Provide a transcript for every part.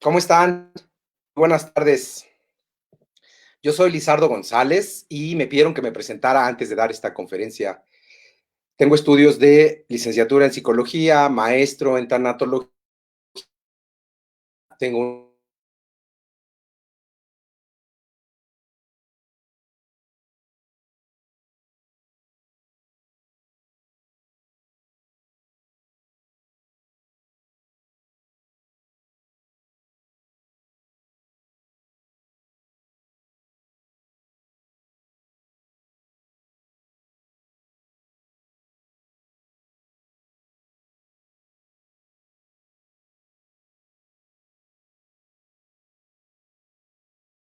¿Cómo están? Buenas tardes. Yo soy Lizardo González y me pidieron que me presentara antes de dar esta conferencia. Tengo estudios de licenciatura en psicología, maestro en tanatología, tengo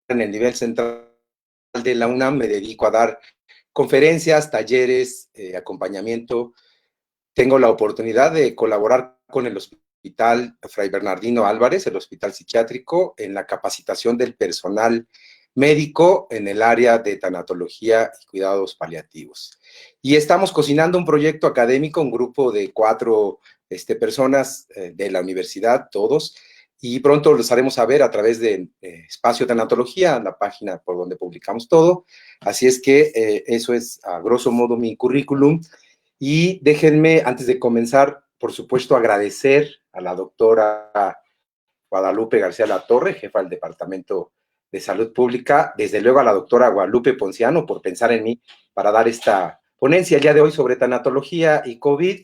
en el nivel central de la UNAM, me dedico a dar conferencias, talleres, acompañamiento. Tengo la oportunidad de colaborar con el Hospital Fray Bernardino Álvarez, el hospital psiquiátrico, en la capacitación del personal médico en el área de tanatología y cuidados paliativos. Y estamos cocinando un proyecto académico, un grupo de 4 personas de la universidad, todos, y pronto los haremos saber a través de Espacio Tanatología, la página por donde publicamos todo. Así es que eso es a grosso modo mi currículum. Y déjenme, antes de comenzar, por supuesto, agradecer a la doctora Guadalupe García Latorre, jefa del Departamento de Salud Pública, desde luego a la doctora Guadalupe Ponciano por pensar en mí para dar esta ponencia el día de hoy sobre tanatología y COVID.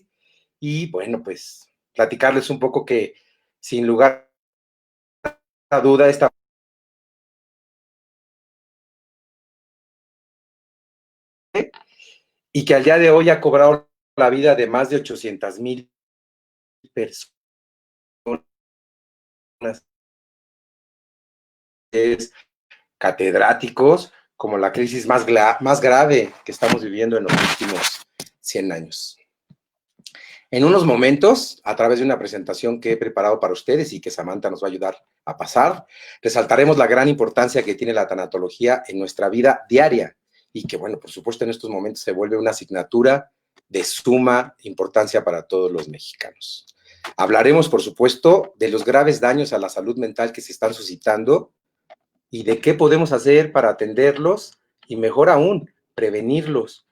Y bueno, pues platicarles un poco que sin lugar a duda esta y que al día de hoy ha cobrado la vida de más de 800,000 personas, catedráticos, como la crisis más grave que estamos viviendo en los últimos 100 años. En unos momentos, a través de una presentación que he preparado para ustedes y que Samantha nos va a ayudar a pasar, resaltaremos la gran importancia que tiene la tanatología en nuestra vida diaria y que, bueno, por supuesto, en estos momentos se vuelve una asignatura de suma importancia para todos los mexicanos. Hablaremos, por supuesto, de los graves daños a la salud mental que se están suscitando y de qué podemos hacer para atenderlos y, mejor aún, prevenirlos.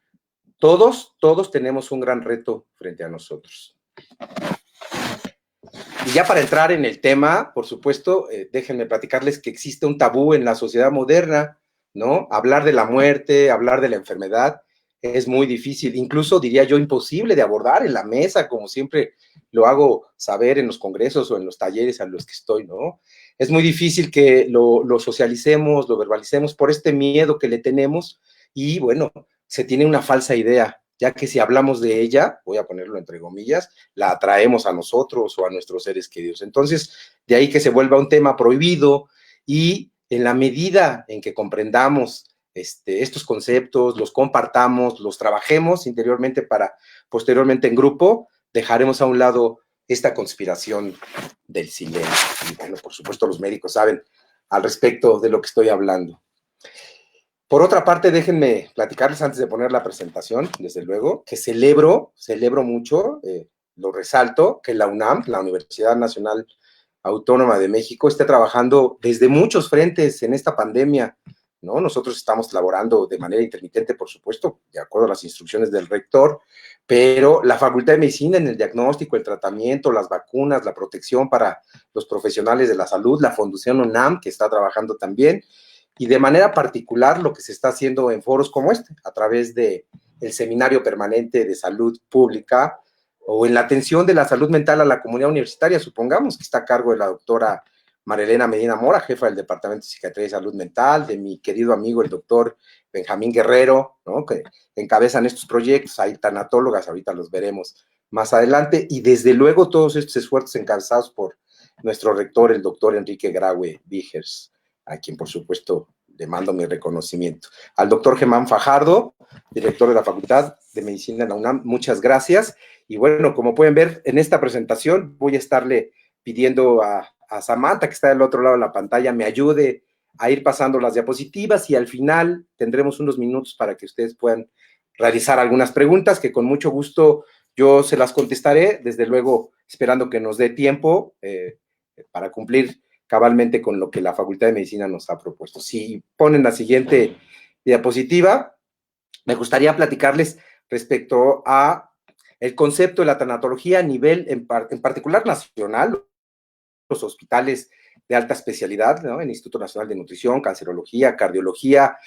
Todos tenemos un gran reto frente a nosotros. Y ya para entrar en el tema, por supuesto, déjenme platicarles que existe un tabú en la sociedad moderna, ¿no? Hablar de la muerte, hablar de la enfermedad es muy difícil, incluso diría yo imposible de abordar en la mesa, como siempre lo hago saber en los congresos o en los talleres a los que estoy, ¿no? Es muy difícil que lo socialicemos, lo verbalicemos por este miedo que le tenemos y, bueno, se tiene una falsa idea, ya que si hablamos de ella, voy a ponerlo entre comillas, la atraemos a nosotros o a nuestros seres queridos. Entonces, de ahí que se vuelva un tema prohibido y en la medida en que comprendamos estos conceptos, los compartamos, los trabajemos interiormente para posteriormente en grupo, dejaremos a un lado esta conspiración del silencio. Y bueno, por supuesto, los médicos saben al respecto de lo que estoy hablando. Por otra parte, déjenme platicarles antes de poner la presentación, desde luego, que celebro mucho, lo resalto, que la UNAM, la Universidad Nacional Autónoma de México, esté trabajando desde muchos frentes en esta pandemia, ¿no? Nosotros estamos laborando de manera intermitente, por supuesto, de acuerdo a las instrucciones del rector, pero la Facultad de Medicina en el diagnóstico, el tratamiento, las vacunas, la protección para los profesionales de la salud, la Fundación UNAM, que está trabajando también, y de manera particular lo que se está haciendo en foros como este, a través del Seminario Permanente de Salud Pública o en la atención de la salud mental a la comunidad universitaria, supongamos que está a cargo de la doctora Marilena Medina Mora, jefa del Departamento de Psiquiatría y Salud Mental, de mi querido amigo el doctor Benjamín Guerrero, ¿no? Que encabezan estos proyectos, hay tanatólogas, ahorita los veremos más adelante, y desde luego todos estos esfuerzos encabezados por nuestro rector, el doctor Enrique Graue Vigers, a quien por supuesto le mando mi reconocimiento. Al doctor Germán Fajardo, director de la Facultad de Medicina de la UNAM, muchas gracias. Y bueno, como pueden ver en esta presentación, voy a estarle pidiendo a Samantha, que está del otro lado de la pantalla, me ayude a ir pasando las diapositivas y al final tendremos unos minutos para que ustedes puedan realizar algunas preguntas que con mucho gusto yo se las contestaré, desde luego esperando que nos dé tiempo para cumplir cabalmente con lo que la Facultad de Medicina nos ha propuesto. Si ponen la siguiente diapositiva, me gustaría platicarles respecto a el concepto de la tanatología a nivel en particular nacional, los hospitales de alta especialidad, ¿no? El Instituto Nacional de Nutrición, Cancerología, Cardiología,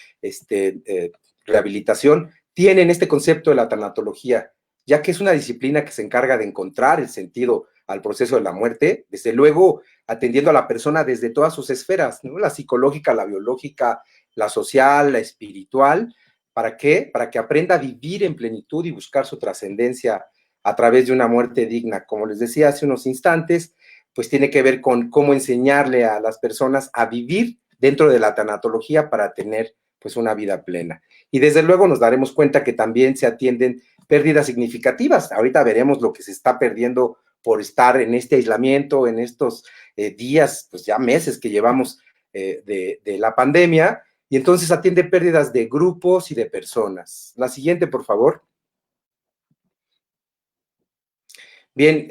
rehabilitación, tienen este concepto de la tanatología, ya que es una disciplina que se encarga de encontrar el sentido al proceso de la muerte, desde luego atendiendo a la persona desde todas sus esferas, ¿no? La psicológica, la biológica, la social, la espiritual. ¿Para qué? Para que aprenda a vivir en plenitud y buscar su trascendencia a través de una muerte digna. Como les decía hace unos instantes, pues tiene que ver con cómo enseñarle a las personas a vivir dentro de la tanatología para tener pues una vida plena. Y desde luego nos daremos cuenta que también se atienden pérdidas significativas. Ahorita veremos lo que se está perdiendo por estar en este aislamiento, en estos días, pues ya meses que llevamos de la pandemia, y entonces atiende pérdidas de grupos y de personas. La siguiente, por favor. Bien,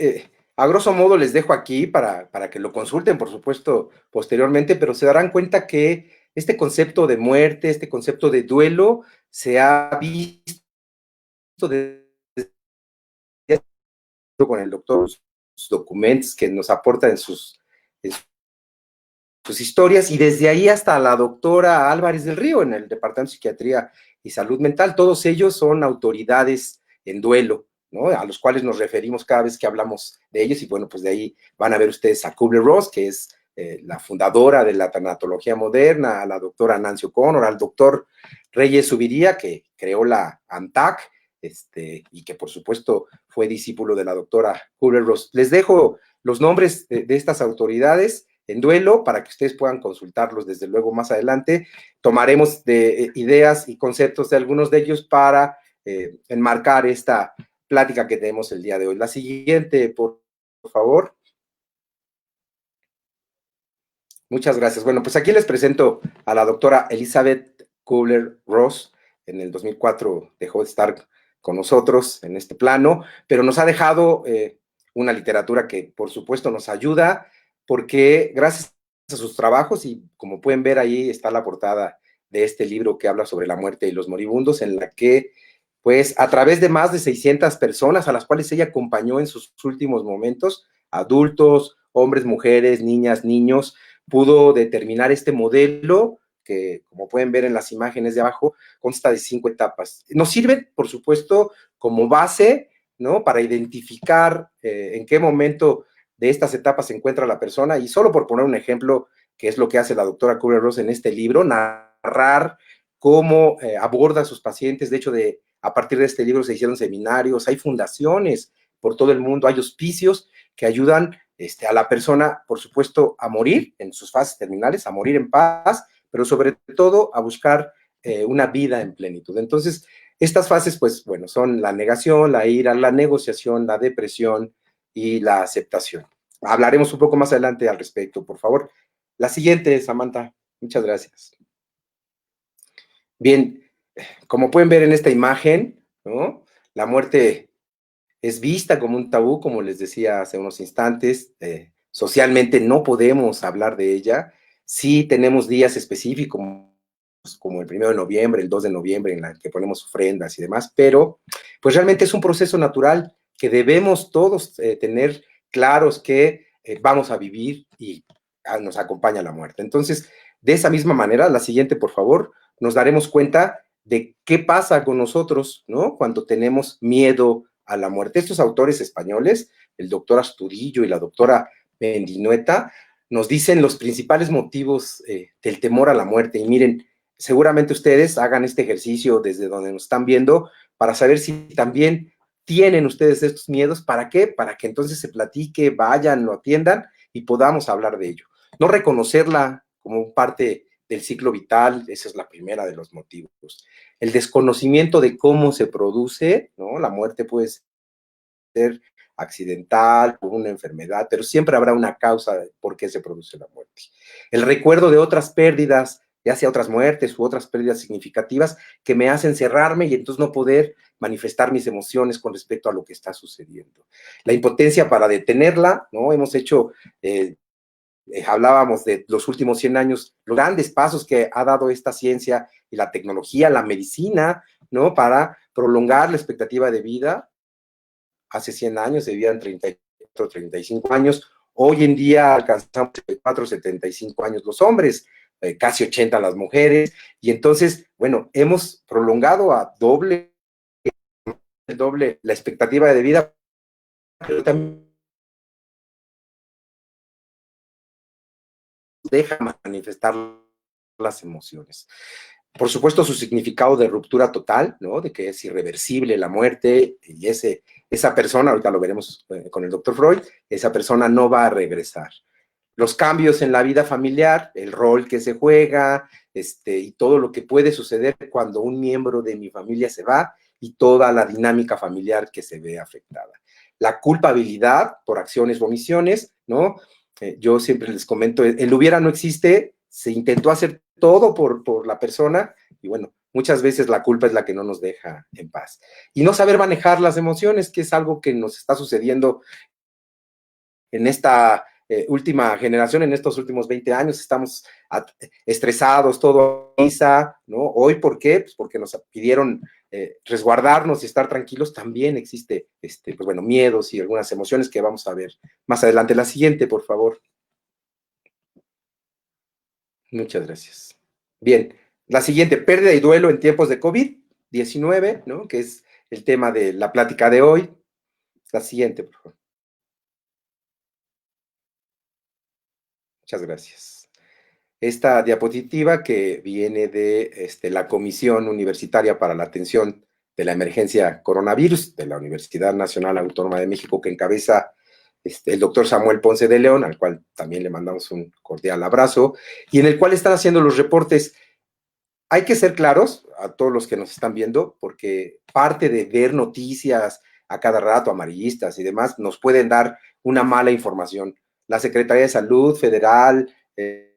a grosso modo les dejo aquí para que lo consulten, por supuesto, posteriormente, pero se darán cuenta que este concepto de muerte, este concepto de duelo, se ha visto desde con el doctor, sus documentos que nos aporta en sus historias, y desde ahí hasta la doctora Álvarez del Río en el Departamento de Psiquiatría y Salud Mental, todos ellos son autoridades en duelo, ¿no? A los cuales nos referimos cada vez que hablamos de ellos, y bueno, pues de ahí van a ver ustedes a Kubler-Ross, que es la fundadora de la tanatología moderna, a la doctora Nancy O'Connor, al doctor Reyes Subiría, que creó la ANTAC, y que por supuesto fue discípulo de la doctora Kubler-Ross. Les dejo los nombres de estas autoridades en duelo para que ustedes puedan consultarlos desde luego más adelante. Tomaremos de ideas y conceptos de algunos de ellos para enmarcar esta plática que tenemos el día de hoy. La siguiente, por favor. Muchas gracias. Bueno, pues aquí les presento a la doctora Elizabeth Kubler-Ross. En el 2004 dejó de estar con nosotros en este plano, pero nos ha dejado una literatura que por supuesto nos ayuda, porque gracias a sus trabajos, y como pueden ver ahí está la portada de este libro que habla sobre la muerte y los moribundos, en la que pues a través de más de 600 personas a las cuales ella acompañó en sus últimos momentos, adultos, hombres, mujeres, niñas, niños, pudo determinar este modelo que, como pueden ver en las imágenes de abajo, consta de 5 etapas. Nos sirven, por supuesto, como base, ¿no? Para identificar en qué momento de estas etapas se encuentra la persona, y solo por poner un ejemplo, que es lo que hace la doctora Kubler-Ross en este libro, narrar cómo aborda a sus pacientes. De hecho, a partir de este libro se hicieron seminarios, hay fundaciones por todo el mundo, hay hospicios que ayudan a la persona, por supuesto, a morir en sus fases terminales, a morir en paz, pero sobre todo a buscar una vida en plenitud. Entonces, estas fases, pues, bueno, son la negación, la ira, la negociación, la depresión y la aceptación. Hablaremos un poco más adelante al respecto, por favor. La siguiente, Samantha. Muchas gracias. Bien, como pueden ver en esta imagen, ¿no? La muerte es vista como un tabú, como les decía hace unos instantes. Socialmente no podemos hablar de ella. Sí tenemos días específicos, como el 1 de noviembre, el 2 de noviembre, en la que ponemos ofrendas y demás, pero pues realmente es un proceso natural que debemos todos tener claros que vamos a vivir, y nos acompaña la muerte. Entonces, de esa misma manera, la siguiente, por favor, nos daremos cuenta de qué pasa con nosotros, ¿no? Cuando tenemos miedo a la muerte. Estos autores españoles, el doctor Astudillo y la doctora Mendinueta, nos dicen los principales motivos del temor a la muerte. Y miren, seguramente ustedes hagan este ejercicio desde donde nos están viendo para saber si también tienen ustedes estos miedos. ¿Para qué? Para que entonces se platique, vayan, lo atiendan y podamos hablar de ello. No reconocerla como parte del ciclo vital, esa es la primera de los motivos. El desconocimiento de cómo se produce, ¿no? La muerte puede ser accidental, por una enfermedad, pero siempre habrá una causa de por qué se produce la muerte. El recuerdo de otras pérdidas, ya sea otras muertes u otras pérdidas significativas, que me hacen cerrarme y entonces no poder manifestar mis emociones con respecto a lo que está sucediendo. La impotencia para detenerla, ¿no? Hemos hecho hablábamos de los últimos 100 años, los grandes pasos que ha dado esta ciencia y la tecnología, la medicina, ¿no? Para prolongar la expectativa de vida. Hace 100 años se vivían 34, 35 años. Hoy en día alcanzamos 74, 75 años los hombres, casi 80 las mujeres. Y entonces, bueno, hemos prolongado a doble la expectativa de vida, pero también deja manifestar las emociones. Por supuesto, su significado de ruptura total, ¿no? De que es irreversible la muerte y esa persona, ahorita lo veremos con el doctor Freud, esa persona no va a regresar. Los cambios en la vida familiar, el rol que se juega, y todo lo que puede suceder cuando un miembro de mi familia se va y toda la dinámica familiar que se ve afectada. La culpabilidad por acciones o omisiones, ¿no? Yo siempre les comento, el hubiera no existe, se intentó hacer todo por la persona y bueno, muchas veces la culpa es la que no nos deja en paz. Y no saber manejar las emociones, que es algo que nos está sucediendo en esta última generación, en estos últimos 20 años, estamos estresados, todo misa, ¿no? Hoy, ¿por qué? Pues porque nos pidieron resguardarnos y estar tranquilos. También existe, pues bueno, miedos y algunas emociones que vamos a ver más adelante. La siguiente, por favor. Muchas gracias. Bien, la siguiente, pérdida y duelo en tiempos de COVID-19, ¿no? Que es el tema de la plática de hoy. La siguiente, por favor. Muchas gracias. Esta diapositiva que viene de la Comisión Universitaria para la Atención de la Emergencia Coronavirus de la Universidad Nacional Autónoma de México, que encabeza el doctor Samuel Ponce de León, al cual también le mandamos un cordial abrazo, y en el cual están haciendo los reportes. Hay que ser claros a todos los que nos están viendo, porque parte de ver noticias a cada rato, amarillistas y demás, nos pueden dar una mala información. La Secretaría de Salud Federal,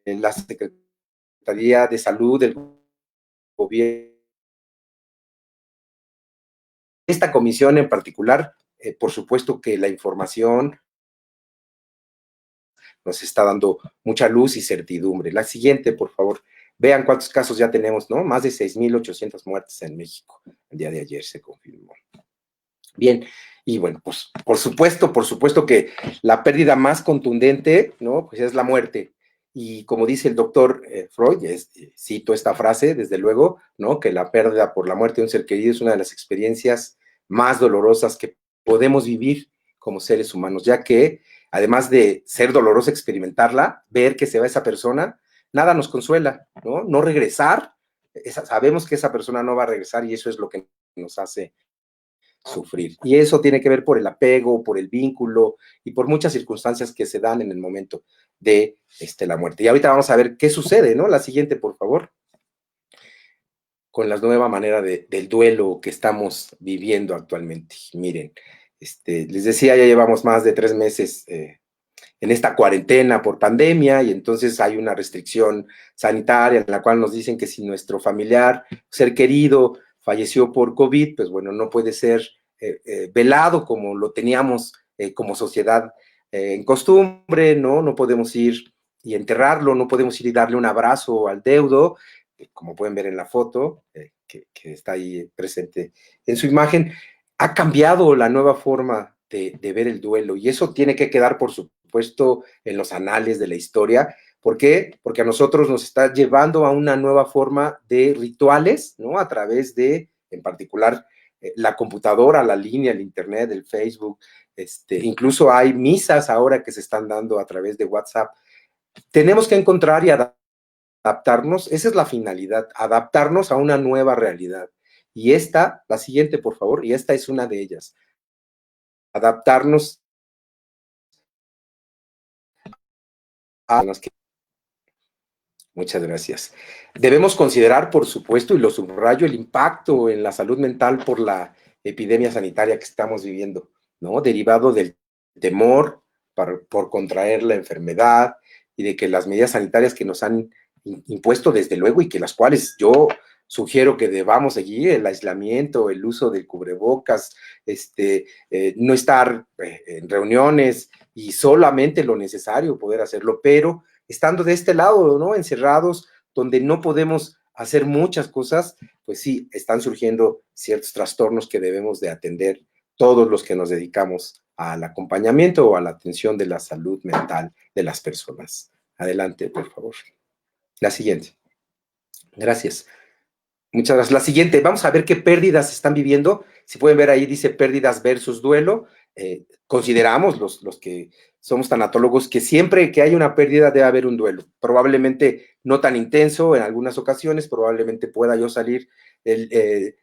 la Secretaría de Salud del gobierno, esta comisión en particular, por supuesto que la información nos está dando mucha luz y certidumbre. La siguiente, por favor. Vean cuántos casos ya tenemos, ¿no? Más de 6,800 muertes en México. El día de ayer se confirmó. Bien, y bueno, pues por supuesto que la pérdida más contundente, ¿no? Pues es la muerte. Y como dice el doctor Freud, cito esta frase, desde luego, ¿no? Que la pérdida por la muerte de un ser querido es una de las experiencias más dolorosas que podemos vivir como seres humanos, ya que además de ser dolorosa experimentarla, ver que se va esa persona, nada nos consuela, ¿no? No regresar, sabemos que esa persona no va a regresar y eso es lo que nos hace sufrir. Y eso tiene que ver por el apego, por el vínculo y por muchas circunstancias que se dan en el momento de la muerte. Y ahorita vamos a ver qué sucede, ¿no? La siguiente, por favor, con la nueva manera del duelo que estamos viviendo actualmente. Miren, les decía, ya llevamos más de 3 meses en esta cuarentena por pandemia y entonces hay una restricción sanitaria en la cual nos dicen que si nuestro familiar, ser querido, falleció por COVID, pues bueno, no puede ser velado como lo teníamos como sociedad en costumbre, ¿no? No podemos ir y enterrarlo, no podemos ir y darle un abrazo al deudo, como pueden ver en la foto, que está ahí presente en su imagen. Ha cambiado la nueva forma de ver el duelo y eso tiene que quedar, por supuesto, en los anales de la historia. ¿Por qué? Porque a nosotros nos está llevando a una nueva forma de rituales, ¿no? A través de, en particular, la computadora, la línea, el internet, el Facebook, incluso hay misas ahora que se están dando a través de WhatsApp. Tenemos que encontrar y adaptarnos, esa es la finalidad, adaptarnos a una nueva realidad. Y esta, la siguiente, por favor, y esta es una de ellas, adaptarnos a las que... Muchas gracias. Debemos considerar, por supuesto, y lo subrayo, el impacto en la salud mental por la epidemia sanitaria que estamos viviendo, ¿no? Derivado del temor por contraer la enfermedad y de que las medidas sanitarias que nos han impuesto, desde luego, y que las cuales yo sugiero que debamos seguir, el aislamiento, el uso del cubrebocas, no estar en reuniones, y solamente lo necesario poder hacerlo, pero estando de este lado, ¿no? Encerrados, donde no podemos hacer muchas cosas, pues sí, están surgiendo ciertos trastornos que debemos de atender todos los que nos dedicamos al acompañamiento o a la atención de la salud mental de las personas. Adelante, por favor. La siguiente. Gracias. Muchas gracias. La siguiente, vamos a ver qué pérdidas están viviendo. Si pueden ver ahí, dice pérdidas versus duelo. Consideramos los que somos tanatólogos que siempre que hay una pérdida debe haber un duelo. Probablemente no tan intenso en algunas ocasiones, probablemente pueda yo salir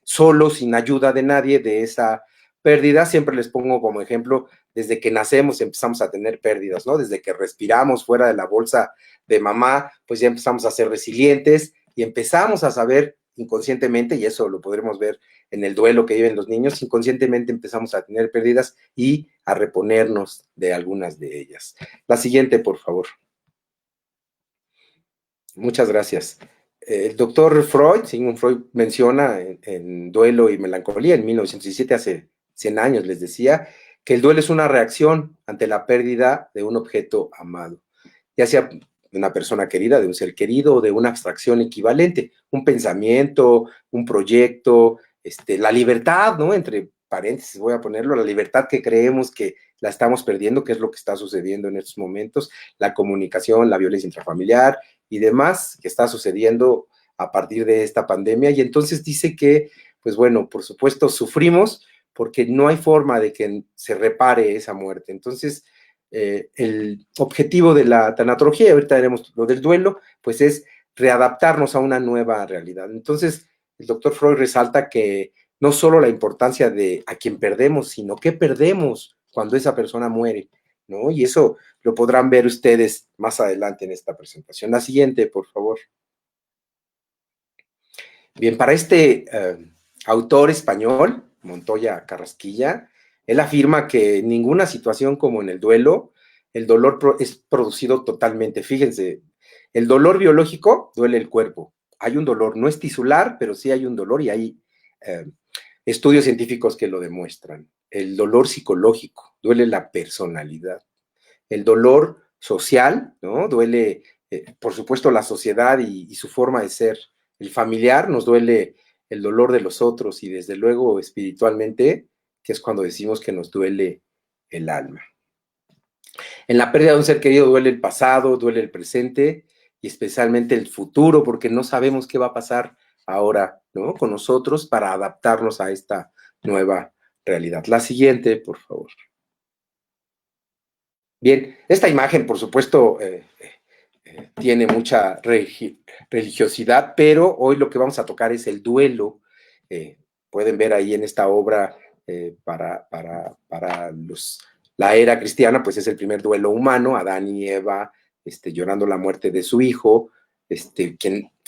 solo, sin ayuda de nadie, de esa pérdida. Siempre les pongo como ejemplo, desde que nacemos empezamos a tener pérdidas, ¿no? Desde que respiramos fuera de la bolsa de mamá, pues ya empezamos a ser resilientes y empezamos a saber inconscientemente, y eso lo podremos ver en el duelo que viven los niños, inconscientemente empezamos a tener pérdidas y a reponernos de algunas de ellas. La siguiente, por favor. Muchas gracias. El doctor Freud, Sigmund Freud, menciona en Duelo y Melancolía, en 1917, hace 100 años, les decía, que el duelo es una reacción ante la pérdida de un objeto amado, ya sea de una persona querida, de un ser querido, o de una abstracción equivalente, un pensamiento, un proyecto, la libertad, ¿no? Entre paréntesis voy a ponerlo, la libertad que creemos que la estamos perdiendo, que es lo que está sucediendo en estos momentos, la comunicación, la violencia intrafamiliar y demás que está sucediendo a partir de esta pandemia. Y entonces dice que, pues bueno, por supuesto sufrimos porque no hay forma de que se repare esa muerte. Entonces, el objetivo de la tanatología, ahorita veremos lo del duelo, pues es readaptarnos a una nueva realidad. Entonces, el doctor Freud resalta que no solo la importancia de a quien perdemos, sino qué perdemos cuando esa persona muere, ¿no? Y eso lo podrán ver ustedes más adelante en esta presentación. La siguiente, por favor. Bien, para este autor español, Montoya Carrasquilla, él afirma que en ninguna situación como en el duelo, el dolor es producido totalmente. Fíjense, el dolor biológico duele el cuerpo. Hay un dolor, no es tisular, pero sí hay un dolor y hay eh, estudios científicos que lo demuestran. El dolor psicológico, duele la personalidad. El dolor social, ¿no? Duele, por supuesto, la sociedad y su forma de ser. El familiar nos duele el dolor de los otros y desde luego espiritualmente, que es cuando decimos que nos duele el alma. En la pérdida de un ser querido duele el pasado, duele el presente y especialmente el futuro, porque no sabemos qué va a pasar ahora, ¿no? Con nosotros para adaptarnos a esta nueva realidad. La siguiente, por favor. Bien, esta imagen, por supuesto, tiene mucha religiosidad, pero hoy lo que vamos a tocar es el duelo. Pueden ver ahí en esta obra para la era cristiana, pues es el primer duelo humano, Adán y Eva llorando la muerte de su hijo,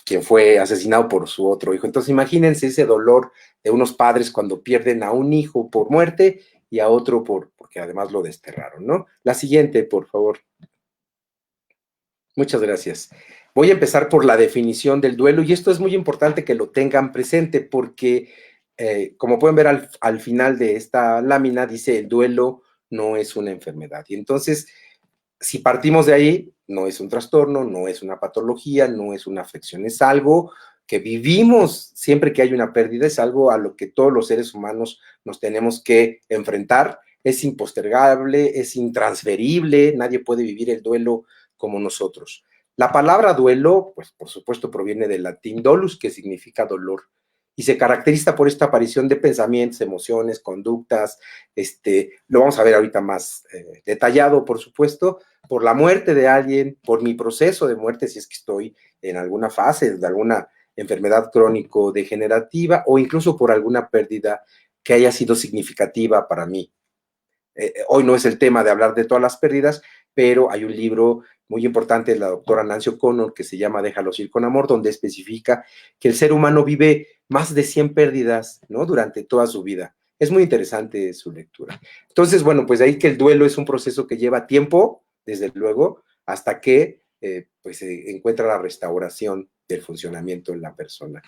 quien fue asesinado por su otro hijo. Entonces imagínense ese dolor de unos padres cuando pierden a un hijo por muerte y a otro porque además lo desterraron, ¿no? La siguiente, por favor. Muchas gracias. Voy a empezar por la definición del duelo y esto es muy importante que lo tengan presente porque, como pueden ver al final de esta lámina, dice el duelo no es una enfermedad. Y entonces, si partimos de ahí, no es un trastorno, no es una patología, no es una afección, es algo que vivimos siempre que hay una pérdida, es algo a lo que todos los seres humanos nos tenemos que enfrentar, es impostergable, es intransferible, nadie puede vivir el duelo como nosotros. La palabra duelo, pues por supuesto proviene del latín dolus, que significa dolor, y se caracteriza por esta aparición de pensamientos, emociones, conductas, lo vamos a ver ahorita más detallado, por supuesto, por la muerte de alguien, por mi proceso de muerte, si es que estoy en alguna fase de alguna enfermedad crónico-degenerativa o incluso por alguna pérdida que haya sido significativa para mí. Hoy no es el tema de hablar de todas las pérdidas, pero hay un libro muy importante de la doctora Nancy O'Connor que se llama Déjalos ir con amor, donde especifica que el ser humano vive más de 100 pérdidas, ¿no? Durante toda su vida. Es muy interesante su lectura. Entonces, bueno, pues de ahí que el duelo es un proceso que lleva tiempo, desde luego, hasta que pues se encuentra la restauración del funcionamiento en la persona.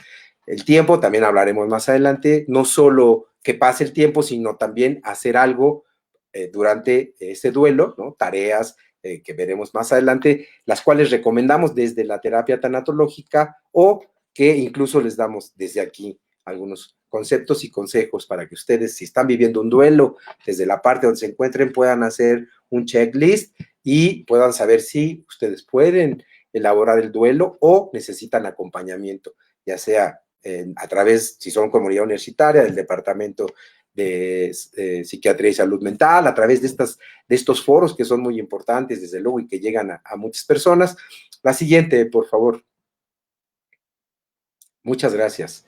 El tiempo, también hablaremos más adelante, no solo que pase el tiempo, sino también hacer algo durante este duelo, ¿no? Tareas que veremos más adelante, las cuales recomendamos desde la terapia tanatológica o que incluso les damos desde aquí algunos conceptos y consejos para que ustedes, si están viviendo un duelo, desde la parte donde se encuentren, puedan hacer un checklist y puedan saber si ustedes pueden elaborar el duelo o necesitan acompañamiento, ya sea a través, si son comunidad universitaria, del departamento de psiquiatría y salud mental, a través de estos foros que son muy importantes, desde luego, y que llegan a muchas personas. La siguiente, por favor. Muchas gracias.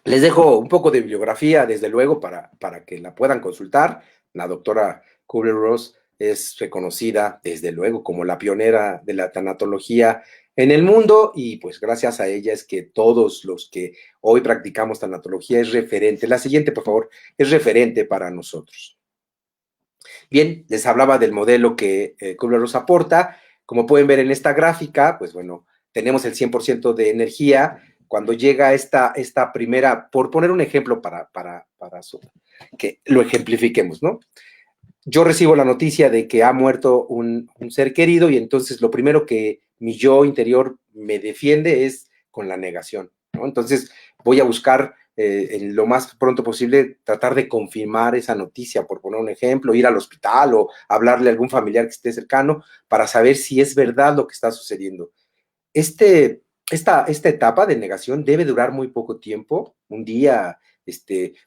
Les dejo un poco de bibliografía, desde luego, para que la puedan consultar. La doctora Kubler-Ross es reconocida, desde luego, como la pionera de la tanatología en el mundo y pues gracias a ella es que todos los que hoy practicamos tanatología es referente. La siguiente, por favor, es referente para nosotros. Bien, les hablaba del modelo que Kubler-Ross aporta. Como pueden ver en esta gráfica, pues bueno, tenemos el 100% de energía. Cuando llega esta primera, por poner un ejemplo para que lo ejemplifiquemos, ¿no? Yo recibo la noticia de que ha muerto un ser querido y entonces lo primero que mi yo interior me defiende es con la negación, ¿no? Entonces voy a buscar en lo más pronto posible tratar de confirmar esa noticia, por poner un ejemplo, ir al hospital o hablarle a algún familiar que esté cercano para saber si es verdad lo que está sucediendo. Esta etapa de negación debe durar muy poco tiempo, un día,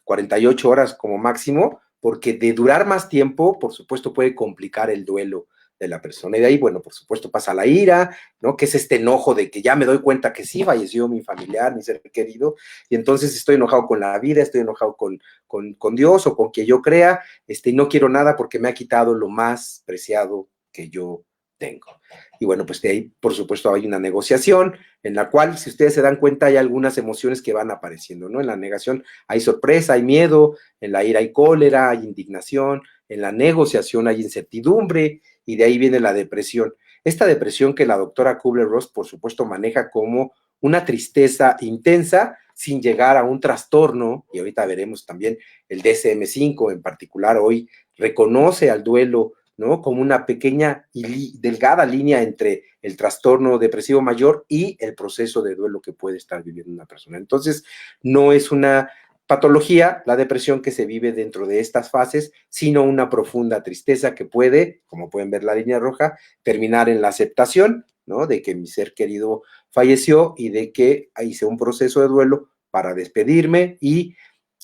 48 horas como máximo, porque de durar más tiempo, por supuesto, puede complicar el duelo de la persona. Y de ahí, bueno, por supuesto, pasa la ira, ¿no? Que es este enojo de que ya me doy cuenta que sí falleció mi familiar, mi ser querido, y entonces estoy enojado con la vida, estoy enojado con Dios o con quien yo crea, y no quiero nada porque me ha quitado lo más preciado que yo tengo. Y bueno, pues de ahí, por supuesto, hay una negociación en la cual, si ustedes se dan cuenta, hay algunas emociones que van apareciendo, ¿no? En la negación hay sorpresa, hay miedo, en la ira hay cólera, hay indignación, en la negociación hay incertidumbre y de ahí viene la depresión. Esta depresión que la doctora Kubler-Ross, por supuesto, maneja como una tristeza intensa sin llegar a un trastorno, y ahorita veremos también el DSM-5 en particular hoy, reconoce al duelo, ¿no? Como una pequeña y delgada línea entre el trastorno depresivo mayor y el proceso de duelo que puede estar viviendo una persona. Entonces, no es una patología, la depresión que se vive dentro de estas fases, sino una profunda tristeza que puede, como pueden ver la línea roja, terminar en la aceptación, ¿no? De que mi ser querido falleció y de que hice un proceso de duelo para despedirme y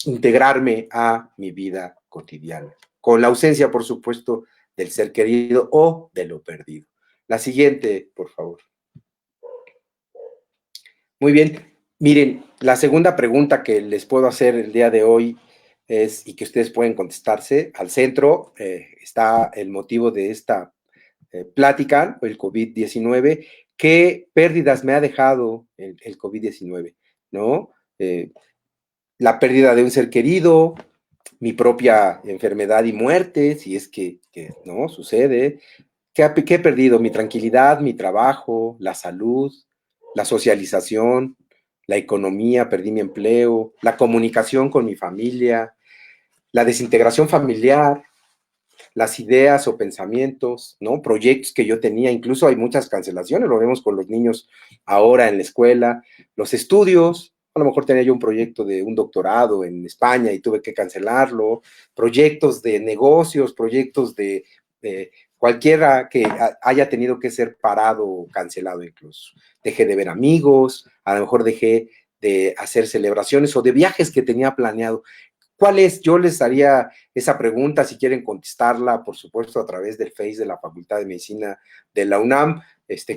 integrarme a mi vida cotidiana, con la ausencia, por supuesto, del ser querido o de lo perdido. La siguiente, por favor. Muy bien. Miren, la segunda pregunta que les puedo hacer el día de hoy es, y que ustedes pueden contestarse, al centro está el motivo de esta plática, el COVID-19, ¿qué pérdidas me ha dejado el COVID-19? ¿No? La pérdida de un ser querido, mi propia enfermedad y muerte, si es que no sucede. ¿Qué he perdido? Mi tranquilidad, mi trabajo, la salud, la socialización, la economía, perdí mi empleo, la comunicación con mi familia, la desintegración familiar, las ideas o pensamientos, ¿no? Proyectos que yo tenía, incluso hay muchas cancelaciones, lo vemos con los niños ahora en la escuela, los estudios, a lo mejor tenía yo un proyecto de un doctorado en España y tuve que cancelarlo, proyectos de negocios, proyectos de cualquiera que haya tenido que ser parado o cancelado incluso. Dejé de ver amigos, a lo mejor dejé de hacer celebraciones o de viajes que tenía planeado. ¿Cuál es? Yo les haría esa pregunta, si quieren contestarla, por supuesto, a través del Face de la Facultad de Medicina de la UNAM.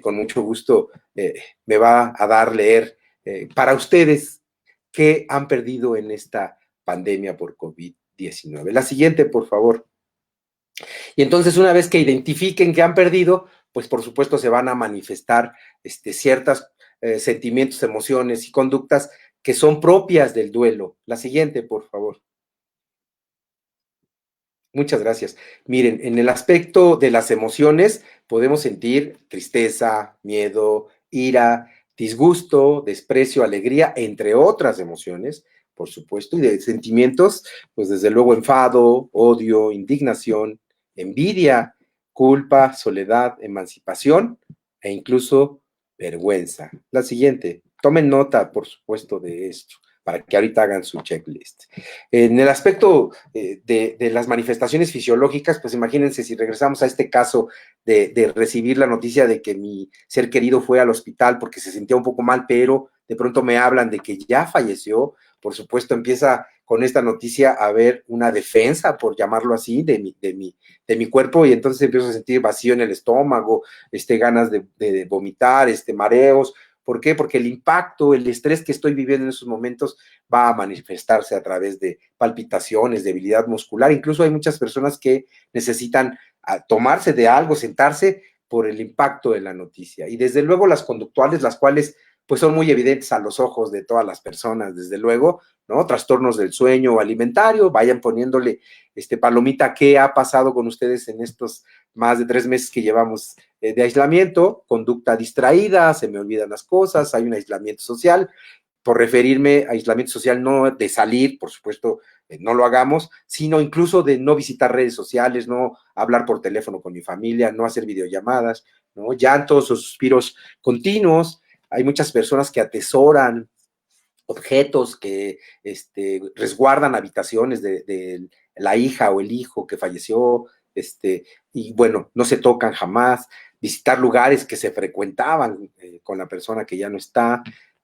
Con mucho gusto me va a dar leer para ustedes qué han perdido en esta pandemia por COVID-19. La siguiente, por favor. Y entonces, una vez que identifiquen que han perdido, pues por supuesto se van a manifestar ciertos sentimientos, emociones y conductas que son propias del duelo. La siguiente, por favor. Muchas gracias. Miren, en el aspecto de las emociones podemos sentir tristeza, miedo, ira, disgusto, desprecio, alegría, entre otras emociones. por supuesto, y de sentimientos, pues desde luego enfado, odio, indignación, envidia, culpa, soledad, emancipación e incluso vergüenza. La siguiente, tomen nota, por supuesto, de esto, para que ahorita hagan su checklist. En el aspecto de las manifestaciones fisiológicas, pues imagínense si regresamos a este caso de recibir la noticia de que mi ser querido fue al hospital porque se sentía un poco mal, pero de pronto me hablan de que ya falleció. Por supuesto, empieza con esta noticia a haber una defensa, por llamarlo así, de mi cuerpo, y entonces empiezo a sentir vacío en el estómago, ganas de vomitar, mareos. ¿Por qué? Porque el impacto, el estrés que estoy viviendo en esos momentos va a manifestarse a través de palpitaciones, debilidad muscular. Incluso hay muchas personas que necesitan tomarse de algo, sentarse por el impacto de la noticia. Y desde luego las conductuales, las cuales pues son muy evidentes a los ojos de todas las personas, desde luego, ¿no? Trastornos del sueño o alimentario, vayan poniéndole palomita, ¿qué ha pasado con ustedes en estos más de 3 meses que llevamos de aislamiento? Conducta distraída, se me olvidan las cosas, hay un aislamiento social. Por referirme a aislamiento social, no de salir, por supuesto, no lo hagamos, sino incluso de no visitar redes sociales, no hablar por teléfono con mi familia, no hacer videollamadas, ¿no? Llantos o suspiros continuos. Hay muchas personas que atesoran objetos, que resguardan habitaciones de la hija o el hijo que falleció, y bueno, no se tocan jamás. Visitar lugares que se frecuentaban con la persona que ya no está.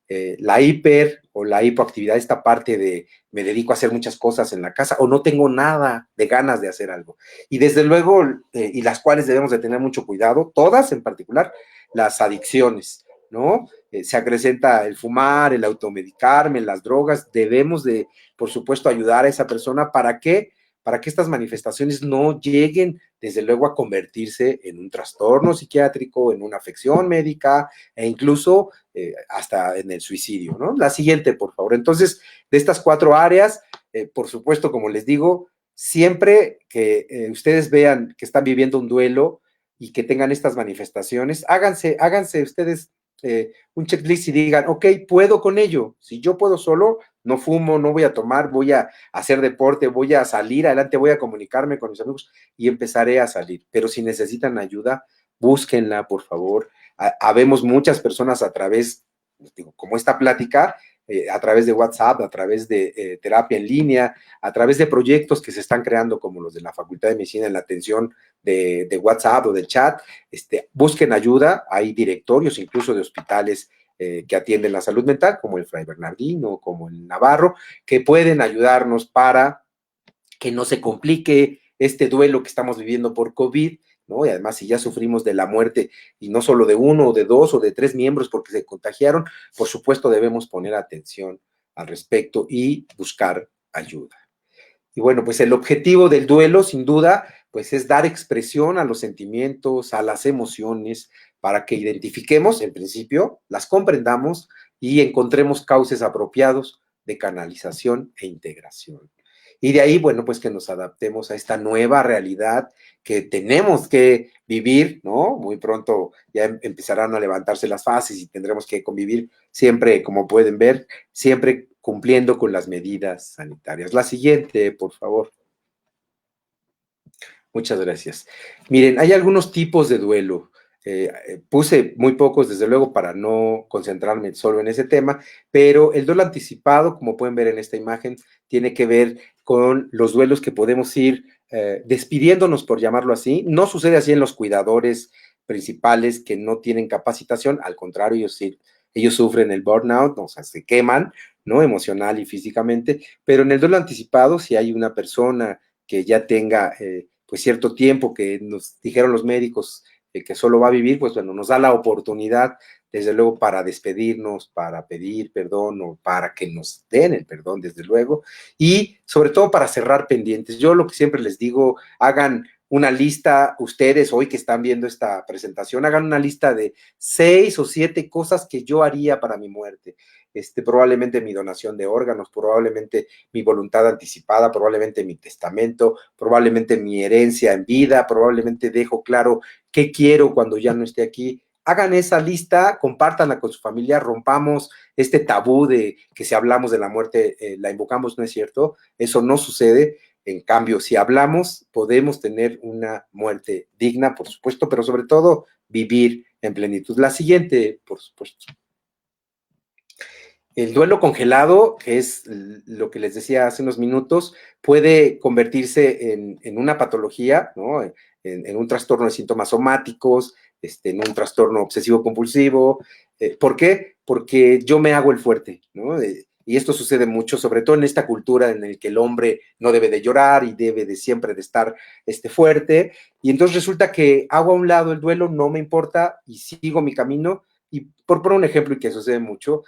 La hiper o la hipoactividad, esta parte de me dedico a hacer muchas cosas en la casa o no tengo nada de ganas de hacer algo. Y desde luego, y las cuales debemos de tener mucho cuidado, todas en particular, las adicciones, ¿no? Se acrecenta el fumar, el automedicarme, las drogas. Debemos de, por supuesto, ayudar a esa persona. ¿Para qué? Para que estas manifestaciones no lleguen, desde luego, a convertirse en un trastorno psiquiátrico, en una afección médica e incluso hasta en el suicidio, ¿no? La siguiente, por favor. Entonces, de estas 4 áreas, por supuesto, como les digo, siempre que ustedes vean que están viviendo un duelo y que tengan estas manifestaciones, háganse ustedes un checklist y digan, ok, puedo con ello. Si yo puedo solo, no fumo, no voy a tomar, voy a hacer deporte, voy a salir adelante, voy a comunicarme con mis amigos y empezaré a salir. Pero si necesitan ayuda, búsquenla, por favor. Habemos muchas personas a través, digo, como esta plática, a través de WhatsApp, a través de terapia en línea, a través de proyectos que se están creando como los de la Facultad de Medicina en la atención de WhatsApp o del chat. Busquen ayuda, hay directorios incluso de hospitales que atienden la salud mental, como el Fray Bernardino, como el Navarro, que pueden ayudarnos para que no se complique este duelo que estamos viviendo por COVID, ¿no? Y además, si ya sufrimos de la muerte, y no solo de 1 o de 2 o de 3 miembros porque se contagiaron, por supuesto debemos poner atención al respecto y buscar ayuda. Y bueno, pues el objetivo del duelo, sin duda, pues es dar expresión a los sentimientos, a las emociones, para que identifiquemos, en principio, las comprendamos y encontremos cauces apropiados de canalización e integración. Y de ahí, bueno, pues que nos adaptemos a esta nueva realidad que tenemos que vivir, ¿no? Muy pronto ya empezarán a levantarse las fases y tendremos que convivir siempre, como pueden ver, siempre cumpliendo con las medidas sanitarias. La siguiente, por favor. Muchas gracias. Miren, hay algunos tipos de duelo. Puse muy pocos, desde luego, para no concentrarme solo en ese tema, pero el duelo anticipado, como pueden ver en esta imagen, tiene que ver con los duelos que podemos ir despidiéndonos, por llamarlo así. No sucede así en los cuidadores principales que no tienen capacitación, al contrario, ellos sufren el burnout, o sea, se queman, ¿no? Emocional y físicamente, pero en el duelo anticipado, si hay una persona que ya tenga pues cierto tiempo que nos dijeron los médicos que solo va a vivir, pues bueno, nos da la oportunidad, desde luego, para despedirnos, para pedir perdón o para que nos den el perdón, desde luego, y sobre todo para cerrar pendientes. Yo lo que siempre les digo, hagan una lista, ustedes hoy que están viendo esta presentación, hagan una lista de 6 o 7 cosas que yo haría para mi muerte. Probablemente mi donación de órganos, probablemente mi voluntad anticipada, probablemente mi testamento, probablemente mi herencia en vida, probablemente dejo claro qué quiero cuando ya no esté aquí. hagan esa lista, compártanla con su familia, rompamos este tabú de que si hablamos de la muerte la invocamos, no es cierto, eso no sucede. En cambio, si hablamos, podemos tener una muerte digna, por supuesto, pero sobre todo vivir en plenitud. La siguiente, por supuesto. El duelo congelado, que es lo que les decía hace unos minutos, puede convertirse en una patología, ¿no? En un trastorno de síntomas somáticos, en un trastorno obsesivo-compulsivo. ¿Por qué? Porque yo me hago el fuerte, ¿no? Y esto sucede mucho, sobre todo en esta cultura en la que el hombre no debe de llorar y debe de siempre de estar fuerte. Y entonces resulta que hago a un lado el duelo, no me importa y sigo mi camino. Y por poner un ejemplo, y que sucede mucho,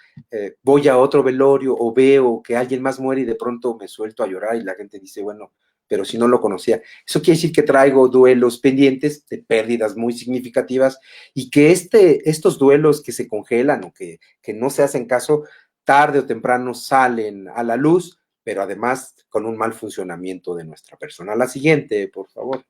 voy a otro velorio o veo que alguien más muere y de pronto me suelto a llorar y la gente dice, bueno, pero si no lo conocía. Eso quiere decir que traigo duelos pendientes de pérdidas muy significativas y que estos duelos que se congelan o que no se hacen caso, tarde o temprano salen a la luz, pero además con un mal funcionamiento de nuestra persona. La siguiente, por favor.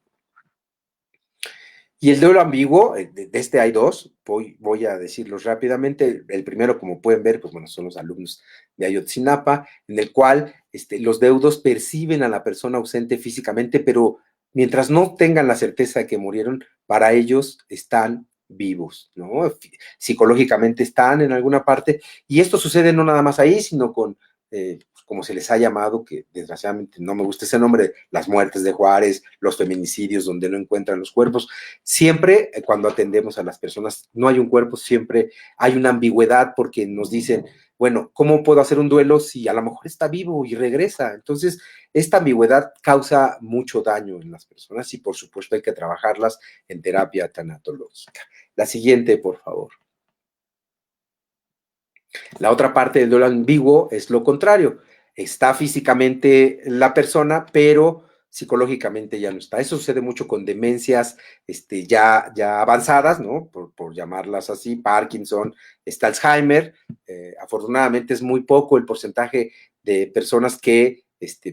Y el duelo ambiguo, de este hay dos, voy a decirlos rápidamente. El primero, como pueden ver, pues bueno, son los alumnos de Ayotzinapa, en el cual los deudos perciben a la persona ausente físicamente, pero mientras no tengan la certeza de que murieron, para ellos están vivos, ¿no? Psicológicamente están en alguna parte, y esto sucede no nada más ahí, sino con como se les ha llamado, que desgraciadamente no me gusta ese nombre, las muertes de Juárez, los feminicidios donde no encuentran los cuerpos. Siempre cuando atendemos a las personas, no hay un cuerpo, siempre hay una ambigüedad porque nos dicen, bueno, ¿cómo puedo hacer un duelo si a lo mejor está vivo y regresa? Entonces, esta ambigüedad causa mucho daño en las personas y por supuesto hay que trabajarlas en terapia tanatológica. La siguiente, por favor. La otra parte del duelo ambiguo es lo contrario. Está físicamente la persona, pero psicológicamente ya no está. Eso sucede mucho con demencias ya avanzadas, ¿no? Por llamarlas así, Parkinson, está Alzheimer. Afortunadamente es muy poco el porcentaje de personas que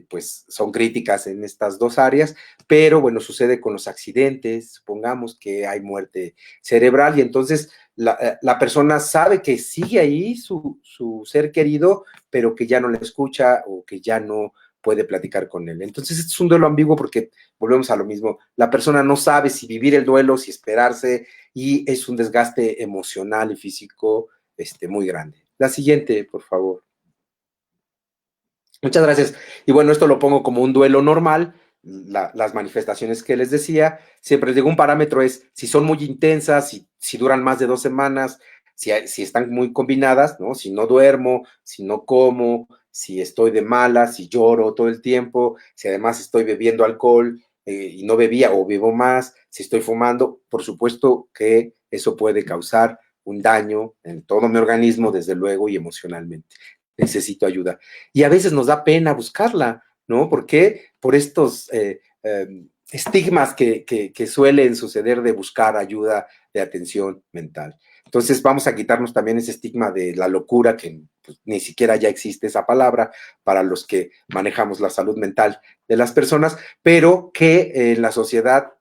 pues son críticas en estas dos áreas, pero bueno, sucede con los accidentes, supongamos que hay muerte cerebral y entonces la persona sabe que sigue ahí su ser querido, pero que ya no le escucha o que ya no puede platicar con él. Entonces, este es un duelo ambiguo porque volvemos a lo mismo. La persona no sabe si vivir el duelo, si esperarse, y es un desgaste emocional y físico muy grande. La siguiente, por favor. Muchas gracias. Y bueno, esto lo pongo como un duelo normal. Las manifestaciones que les decía, siempre les digo un parámetro es si son muy intensas, si duran más de 2 semanas, si están muy combinadas, ¿no? Si no duermo, si no como, si estoy de malas, si lloro todo el tiempo, si además estoy bebiendo alcohol y no bebía o bebo más, si estoy fumando, por supuesto que eso puede causar un daño en todo mi organismo, desde luego, y emocionalmente. Necesito ayuda. Y a veces nos da pena buscarla, ¿no? ¿Por qué? Por estos estigmas que suelen suceder de buscar ayuda de atención mental. Entonces vamos a quitarnos también ese estigma de la locura, que pues, ni siquiera ya existe esa palabra para los que manejamos la salud mental de las personas, pero que en la sociedad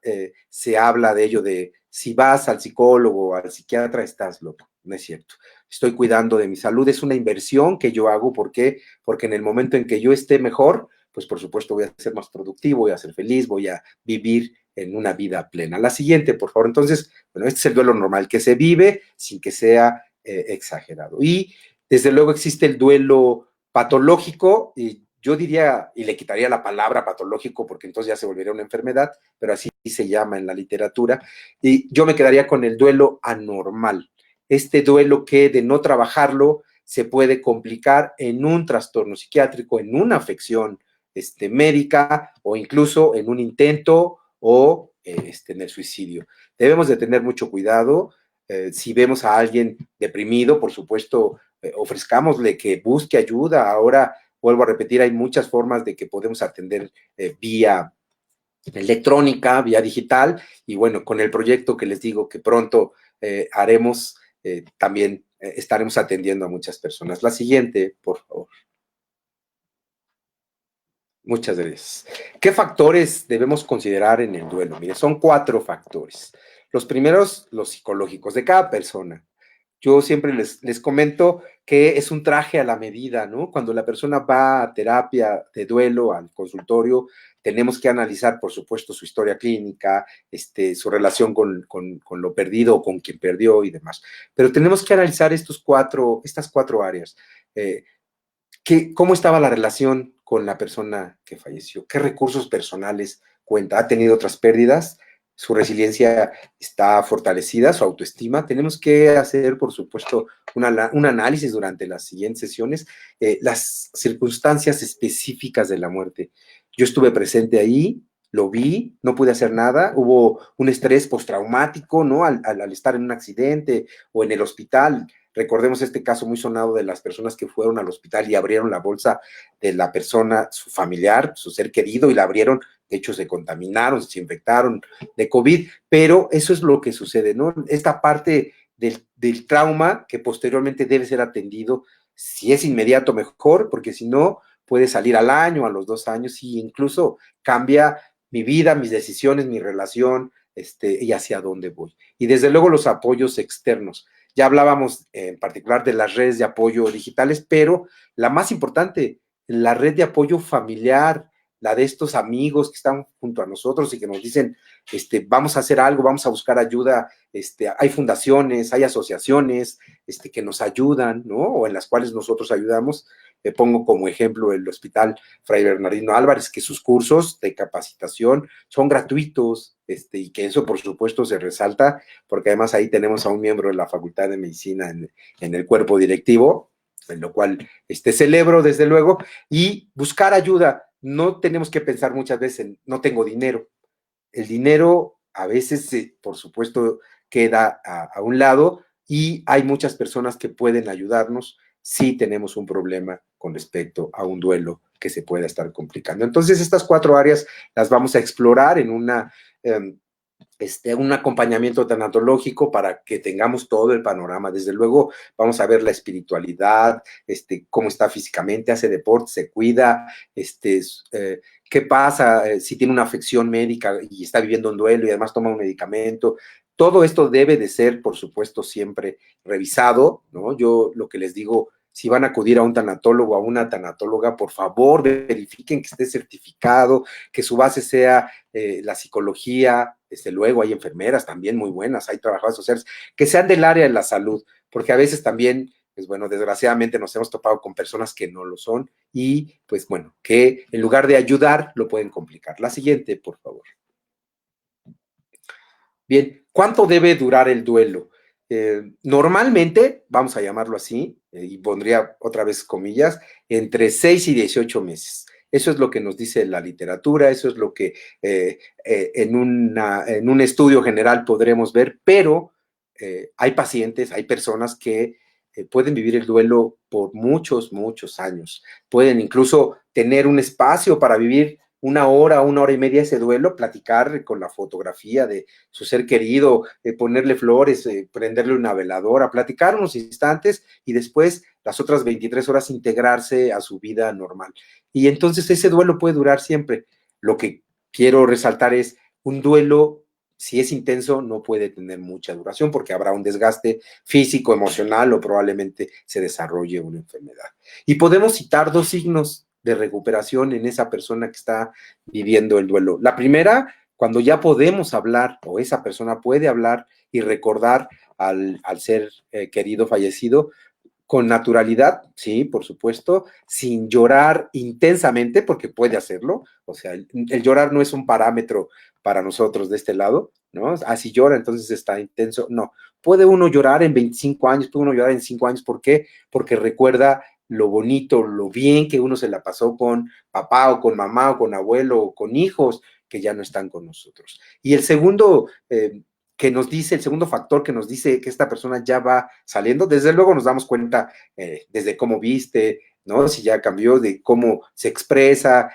se habla de ello, de si vas al psicólogo o al psiquiatra, estás loco. No es cierto. Estoy cuidando de mi salud, es una inversión que yo hago. ¿Por qué? Porque en el momento en que yo esté mejor, pues por supuesto voy a ser más productivo, voy a ser feliz, voy a vivir en una vida plena. La siguiente, por favor. Entonces, bueno, este es el duelo normal que se vive sin que sea exagerado. Y desde luego existe el duelo patológico, y yo diría, y le quitaría la palabra patológico porque entonces ya se volvería una enfermedad, pero así se llama en la literatura, y yo me quedaría con el duelo anormal. Este duelo que de no trabajarlo se puede complicar en un trastorno psiquiátrico, en una afección médica o incluso en un intento o en el suicidio. Debemos de tener mucho cuidado. Si vemos a alguien deprimido, por supuesto, ofrezcámosle que busque ayuda. Ahora, vuelvo a repetir, hay muchas formas de que podemos atender vía electrónica, vía digital, y bueno, con el proyecto que les digo que pronto haremos, también estaremos atendiendo a muchas personas. La siguiente, por favor. Muchas gracias. ¿Qué factores debemos considerar en el duelo? Mire, son 4 factores. Los primeros, los psicológicos de cada persona. Yo siempre les comento que es un traje a la medida, ¿no? Cuando la persona va a terapia de duelo, al consultorio, tenemos que analizar, por supuesto, su historia clínica, su relación con lo perdido o con quien perdió y demás. Pero tenemos que analizar estas cuatro áreas. ¿Cómo estaba la relación con la persona que falleció? ¿Qué recursos personales cuenta? ¿Ha tenido otras pérdidas? ¿Su resiliencia está fortalecida? ¿Su autoestima? Tenemos que hacer, por supuesto, un análisis durante las siguientes sesiones, las circunstancias específicas de la muerte. Yo estuve presente ahí, lo vi, no pude hacer nada, hubo un estrés postraumático, ¿no? Al estar en un accidente o en el hospital. Recordemos este caso muy sonado de las personas que fueron al hospital y abrieron la bolsa de la persona, su familiar, su ser querido, y la abrieron. De hecho, se contaminaron, se infectaron de COVID, pero eso es lo que sucede, ¿no? Esta parte del trauma que posteriormente debe ser atendido, si es inmediato, mejor, porque si no, puede salir al año, a los 2 años, y incluso cambia mi vida, mis decisiones, mi relación, y hacia dónde voy. Y desde luego los apoyos externos. Ya hablábamos en particular de las redes de apoyo digitales, pero la más importante, la red de apoyo familiar, la de estos amigos que están junto a nosotros y que nos dicen, vamos a hacer algo, vamos a buscar ayuda, hay fundaciones, hay asociaciones, que nos ayudan, ¿no? O en las cuales nosotros ayudamos. Pongo como ejemplo el Hospital Fray Bernardino Álvarez, que sus cursos de capacitación son gratuitos, y que eso por supuesto se resalta, porque además ahí tenemos a un miembro de la Facultad de Medicina en el cuerpo directivo, en lo cual celebro desde luego, y buscar ayuda. No tenemos que pensar muchas veces en no tengo dinero. El dinero a veces, por supuesto, queda a un lado, y hay muchas personas que pueden ayudarnos si tenemos un problema con respecto a un duelo que se pueda estar complicando. Entonces, estas cuatro áreas las vamos a explorar en un acompañamiento tanatológico para que tengamos todo el panorama. Desde luego, vamos a ver la espiritualidad, cómo está físicamente, hace deporte, se cuida, qué pasa si tiene una afección médica y está viviendo un duelo y además toma un medicamento. Todo esto debe de ser, por supuesto, siempre revisado, ¿no? Yo lo que les digo, si van a acudir a un tanatólogo, a una tanatóloga, por favor, verifiquen que esté certificado, que su base sea la psicología. Desde luego hay enfermeras también muy buenas, hay trabajadoras sociales que sean del área de la salud, porque a veces también, pues bueno, desgraciadamente nos hemos topado con personas que no lo son y pues bueno, que en lugar de ayudar lo pueden complicar. La siguiente, por favor. Bien, ¿cuánto debe durar el duelo? Normalmente, vamos a llamarlo así, y pondría otra vez comillas, entre 6 y 18 meses. Eso es lo que nos dice la literatura, eso es lo que en un estudio general podremos ver, pero hay pacientes, hay personas que pueden vivir el duelo por muchos, muchos años. Pueden incluso tener un espacio para vivir una hora y media ese duelo, platicar con la fotografía de su ser querido, ponerle flores, prenderle una veladora, platicar unos instantes y después las otras 23 horas integrarse a su vida normal. Y entonces ese duelo puede durar siempre. Lo que quiero resaltar es un duelo, si es intenso, no puede tener mucha duración porque habrá un desgaste físico, emocional o probablemente se desarrolle una enfermedad. Y podemos citar dos signos de recuperación en esa persona que está viviendo el duelo. La primera, cuando ya podemos hablar o esa persona puede hablar y recordar al ser querido fallecido con naturalidad, sí, por supuesto, sin llorar intensamente, porque puede hacerlo. O sea, el llorar no es un parámetro para nosotros de este lado, ¿no? Ah, si llora, entonces está intenso. No, puede uno llorar en 25 años, puede uno llorar en 5 años. ¿Por qué? Porque recuerda lo bonito, lo bien que uno se la pasó con papá o con mamá o con abuelo o con hijos que ya no están con nosotros. Y el segundo que nos dice, el segundo factor que nos dice que esta persona ya va saliendo, desde luego nos damos cuenta desde cómo viste, ¿no? Si ya cambió, de cómo se expresa,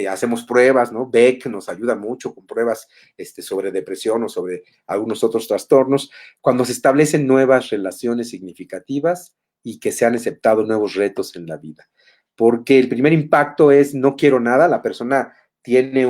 hacemos pruebas, ¿no? Beck nos ayuda mucho con pruebas sobre depresión o sobre algunos otros trastornos, cuando se establecen nuevas relaciones significativas y que se han aceptado nuevos retos en la vida. Porque el primer impacto es no quiero nada, la persona tiene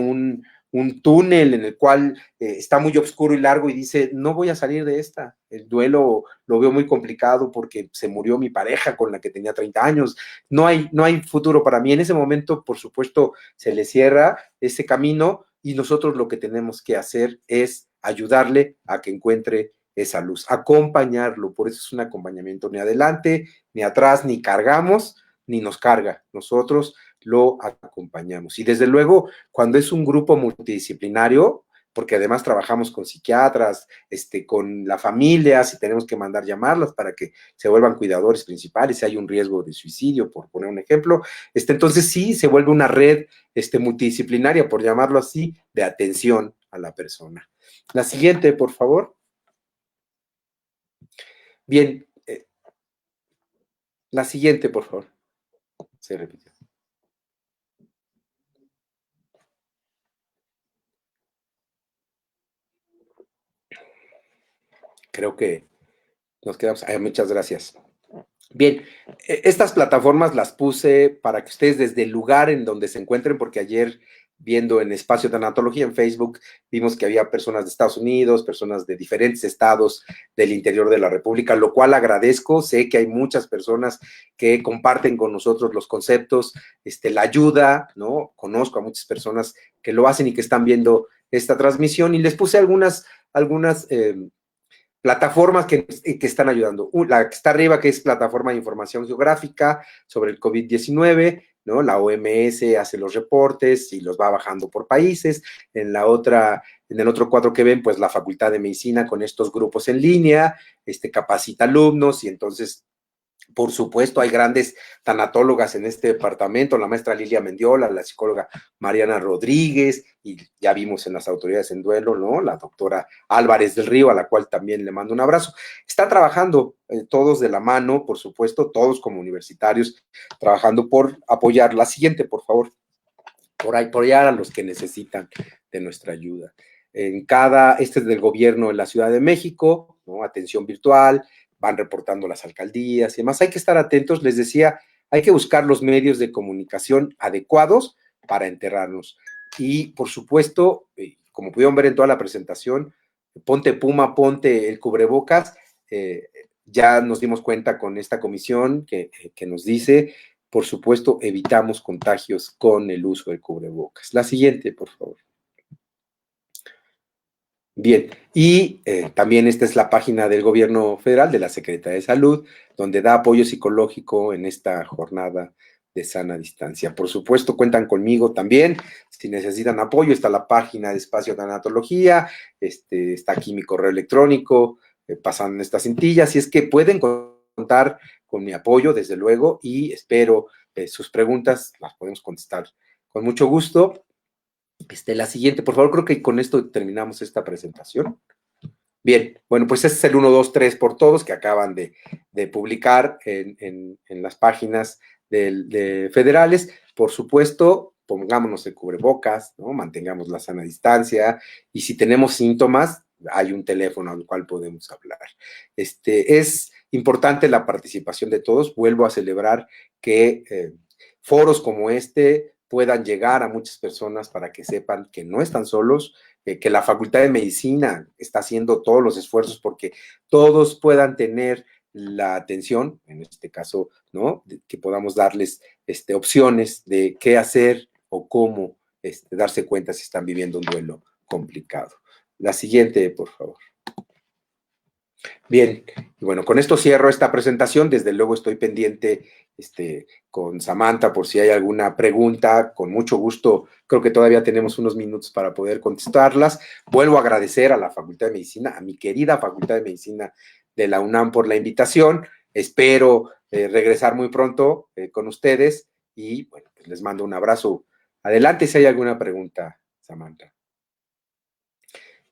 un túnel en el cual está muy oscuro y largo y dice, no voy a salir de esta. El duelo lo veo muy complicado porque se murió mi pareja con la que tenía 30 años. No hay futuro para mí. En ese momento, por supuesto, se le cierra ese camino y nosotros lo que tenemos que hacer es ayudarle a que encuentre esa luz, acompañarlo. Por eso es un acompañamiento, ni adelante, ni atrás, ni cargamos, ni nos carga. Nosotros lo acompañamos. Y desde luego, cuando es un grupo multidisciplinario, porque además trabajamos con psiquiatras, con la familia, si tenemos que mandar llamarlas para que se vuelvan cuidadores principales, si hay un riesgo de suicidio, por poner un ejemplo, entonces sí se vuelve una red multidisciplinaria, por llamarlo así, de atención a la persona. La siguiente, por favor. Bien, la siguiente, por favor. Se repite. Creo que nos quedamos. Muchas gracias. Bien, estas plataformas las puse para que ustedes desde el lugar en donde se encuentren, porque ayer viendo en Espacio de Tanatología en Facebook, vimos que había personas de Estados Unidos, personas de diferentes estados del interior de la República, lo cual agradezco. Sé que hay muchas personas que comparten con nosotros los conceptos, la ayuda, ¿no? Conozco a muchas personas que lo hacen y que están viendo esta transmisión y les puse algunas plataformas que están ayudando. La que está arriba, que es Plataforma de Información Geográfica sobre el COVID-19, ¿no? La OMS hace los reportes y los va bajando por países. En el otro cuadro que ven, pues la Facultad de Medicina con estos grupos en línea, capacita alumnos y entonces por supuesto, hay grandes tanatólogas en este departamento, la maestra Lilia Mendiola, la psicóloga Mariana Rodríguez, y ya vimos en las autoridades en duelo, ¿no? La doctora Álvarez del Río, a la cual también le mando un abrazo. Están trabajando todos de la mano, por supuesto, todos como universitarios, trabajando por apoyar. La siguiente, por favor, por apoyar a los que necesitan de nuestra ayuda. Este es del gobierno de la Ciudad de México, ¿no? Atención virtual, van reportando las alcaldías y demás. Hay que estar atentos, les decía, hay que buscar los medios de comunicación adecuados para enterrarnos. Y, por supuesto, como pudieron ver en toda la presentación, ponte Puma, ponte el cubrebocas. Ya nos dimos cuenta con esta comisión que nos dice, por supuesto, evitamos contagios con el uso del cubrebocas. La siguiente, por favor. Bien, y también esta es la página del Gobierno Federal, de la Secretaría de Salud, donde da apoyo psicológico en esta jornada de sana distancia. Por supuesto, cuentan conmigo también. Si necesitan apoyo, está la página de Espacio Tanatología, está aquí mi correo electrónico, pasan estas cintillas, y es que pueden contar con mi apoyo, desde luego, y espero sus preguntas, las podemos contestar con mucho gusto. La siguiente, por favor, creo que con esto terminamos esta presentación. Bien, bueno, pues este es el 1, 2, 3 por todos que acaban de publicar en las páginas de federales. Por supuesto, pongámonos el cubrebocas, ¿no? Mantengamos la sana distancia y si tenemos síntomas, hay un teléfono al cual podemos hablar. Es importante la participación de todos. Vuelvo a celebrar que foros como este puedan llegar a muchas personas para que sepan que no están solos, que la Facultad de Medicina está haciendo todos los esfuerzos porque todos puedan tener la atención, en este caso, ¿no? Que podamos darles opciones de qué hacer o cómo darse cuenta si están viviendo un duelo complicado. La siguiente, por favor. Bien, y bueno, con esto cierro esta presentación. Desde luego estoy pendiente con Samantha por si hay alguna pregunta. Con mucho gusto, creo que todavía tenemos unos minutos para poder contestarlas. Vuelvo a agradecer a la Facultad de Medicina, a mi querida Facultad de Medicina de la UNAM por la invitación. Espero regresar muy pronto con ustedes y bueno, pues les mando un abrazo. Adelante si hay alguna pregunta, Samantha.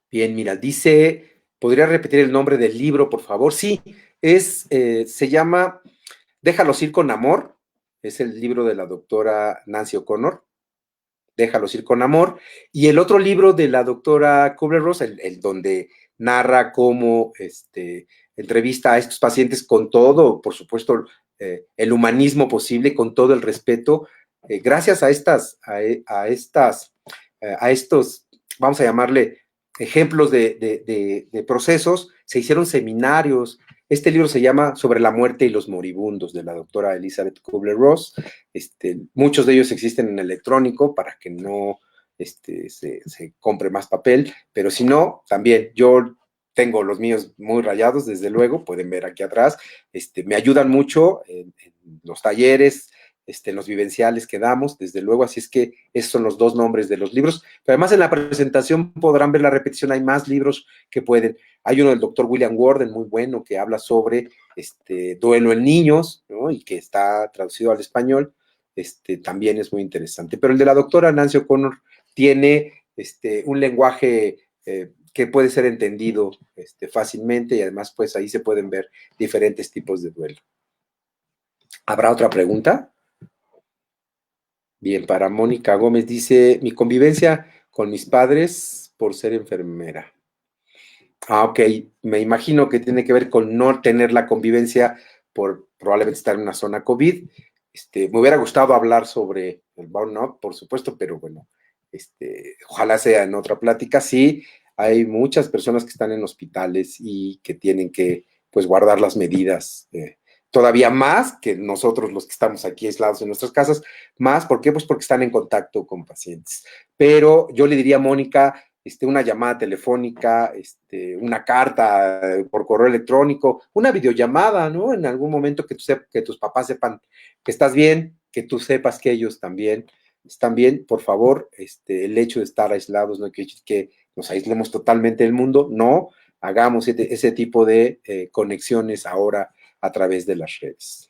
Bien, mira, dice, ¿podría repetir el nombre del libro, por favor? Sí, se llama Déjalos ir con amor, es el libro de la doctora Nancy O'Connor, Déjalos ir con amor, y el otro libro de la doctora Kubler-Ross, el donde narra cómo entrevista a estos pacientes con todo, por supuesto, el humanismo posible, con todo el respeto, gracias a estos vamos a llamarle, ejemplos de procesos, se hicieron seminarios. Este libro se llama Sobre la muerte y los moribundos, de la doctora Elizabeth Kubler-Ross. Muchos de ellos existen en electrónico para que no se compre más papel, pero si no, también yo tengo los míos muy rayados, desde luego, pueden ver aquí atrás. Me ayudan mucho en los talleres, en los vivenciales que damos, desde luego, así es que esos son los dos nombres de los libros, pero además en la presentación podrán ver la repetición, hay más libros que pueden, hay uno del doctor William Worden, muy bueno, que habla sobre duelo en niños, ¿no? Y que está traducido al español, también es muy interesante, pero el de la doctora Nancy O'Connor tiene un lenguaje que puede ser entendido fácilmente, y además pues ahí se pueden ver diferentes tipos de duelo. ¿Habrá otra pregunta? Bien, para Mónica Gómez dice, mi convivencia con mis padres por ser enfermera. Ok, me imagino que tiene que ver con no tener la convivencia por probablemente estar en una zona COVID. Me hubiera gustado hablar sobre el burnout, por supuesto, pero bueno, ojalá sea en otra plática. Sí, hay muchas personas que están en hospitales y que tienen que, pues, guardar las medidas todavía más que nosotros los que estamos aquí aislados en nuestras casas. Más, ¿por qué? Pues porque están en contacto con pacientes. Pero yo le diría a Mónica, una llamada telefónica, una carta por correo electrónico, una videollamada, ¿no? En algún momento que tus papás sepan que estás bien, que tú sepas que ellos también están bien. Por favor, el hecho de estar aislados no quiere decir que nos aislemos totalmente del mundo, no, hagamos ese tipo de conexiones ahora a través de las redes.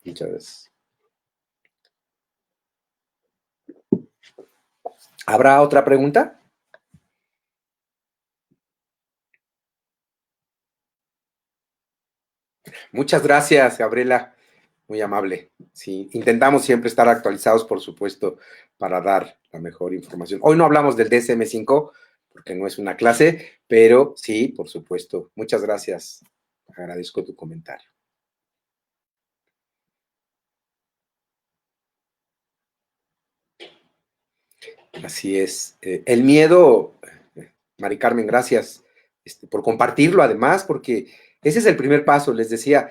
Muchas gracias. ¿Habrá otra pregunta? Muchas gracias, Gabriela. Muy amable. Sí, intentamos siempre estar actualizados, por supuesto, para dar la mejor información. Hoy no hablamos del DSM-5 porque no es una clase, pero sí, por supuesto. Muchas gracias. Agradezco tu comentario. Así es. El miedo, Mari Carmen, gracias por compartirlo además, porque ese es el primer paso. Les decía,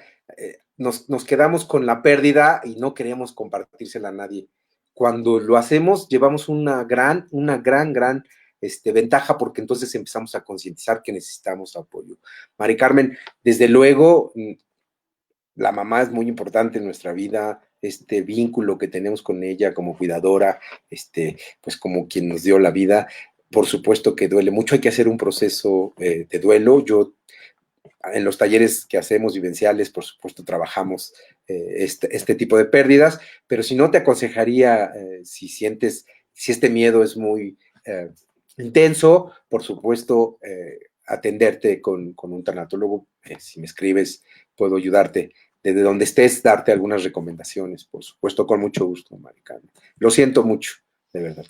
nos quedamos con la pérdida y no queremos compartírsela a nadie. Cuando lo hacemos, llevamos una gran ventaja, porque entonces empezamos a concientizar que necesitamos apoyo. Mari Carmen, desde luego, la mamá es muy importante en nuestra vida, este vínculo que tenemos con ella como cuidadora, pues como quien nos dio la vida, por supuesto que duele mucho, hay que hacer un proceso de duelo. Yo, en los talleres que hacemos vivenciales, por supuesto, trabajamos este tipo de pérdidas, pero si no, te aconsejaría, si este miedo es muy intenso, por supuesto, atenderte con un tanatólogo. Si me escribes, puedo ayudarte desde donde estés, darte algunas recomendaciones, por supuesto, con mucho gusto, Mari Carmen. Lo siento mucho, de verdad.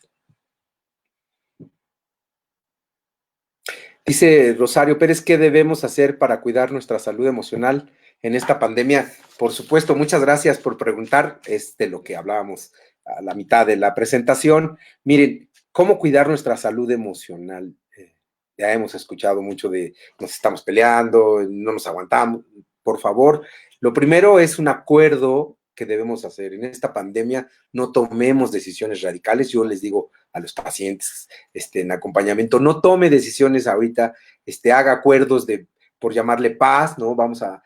Dice Rosario Pérez, ¿qué debemos hacer para cuidar nuestra salud emocional en esta pandemia? Por supuesto, muchas gracias por preguntar. Es de lo que hablábamos a la mitad de la presentación. Miren, ¿cómo cuidar nuestra salud emocional? Ya hemos escuchado mucho de nos estamos peleando, no nos aguantamos. Por favor, lo primero es un acuerdo que debemos hacer. En esta pandemia no tomemos decisiones radicales. Yo les digo a los pacientes en acompañamiento, no tome decisiones ahorita, haga acuerdos por llamarle paz, ¿no? Vamos a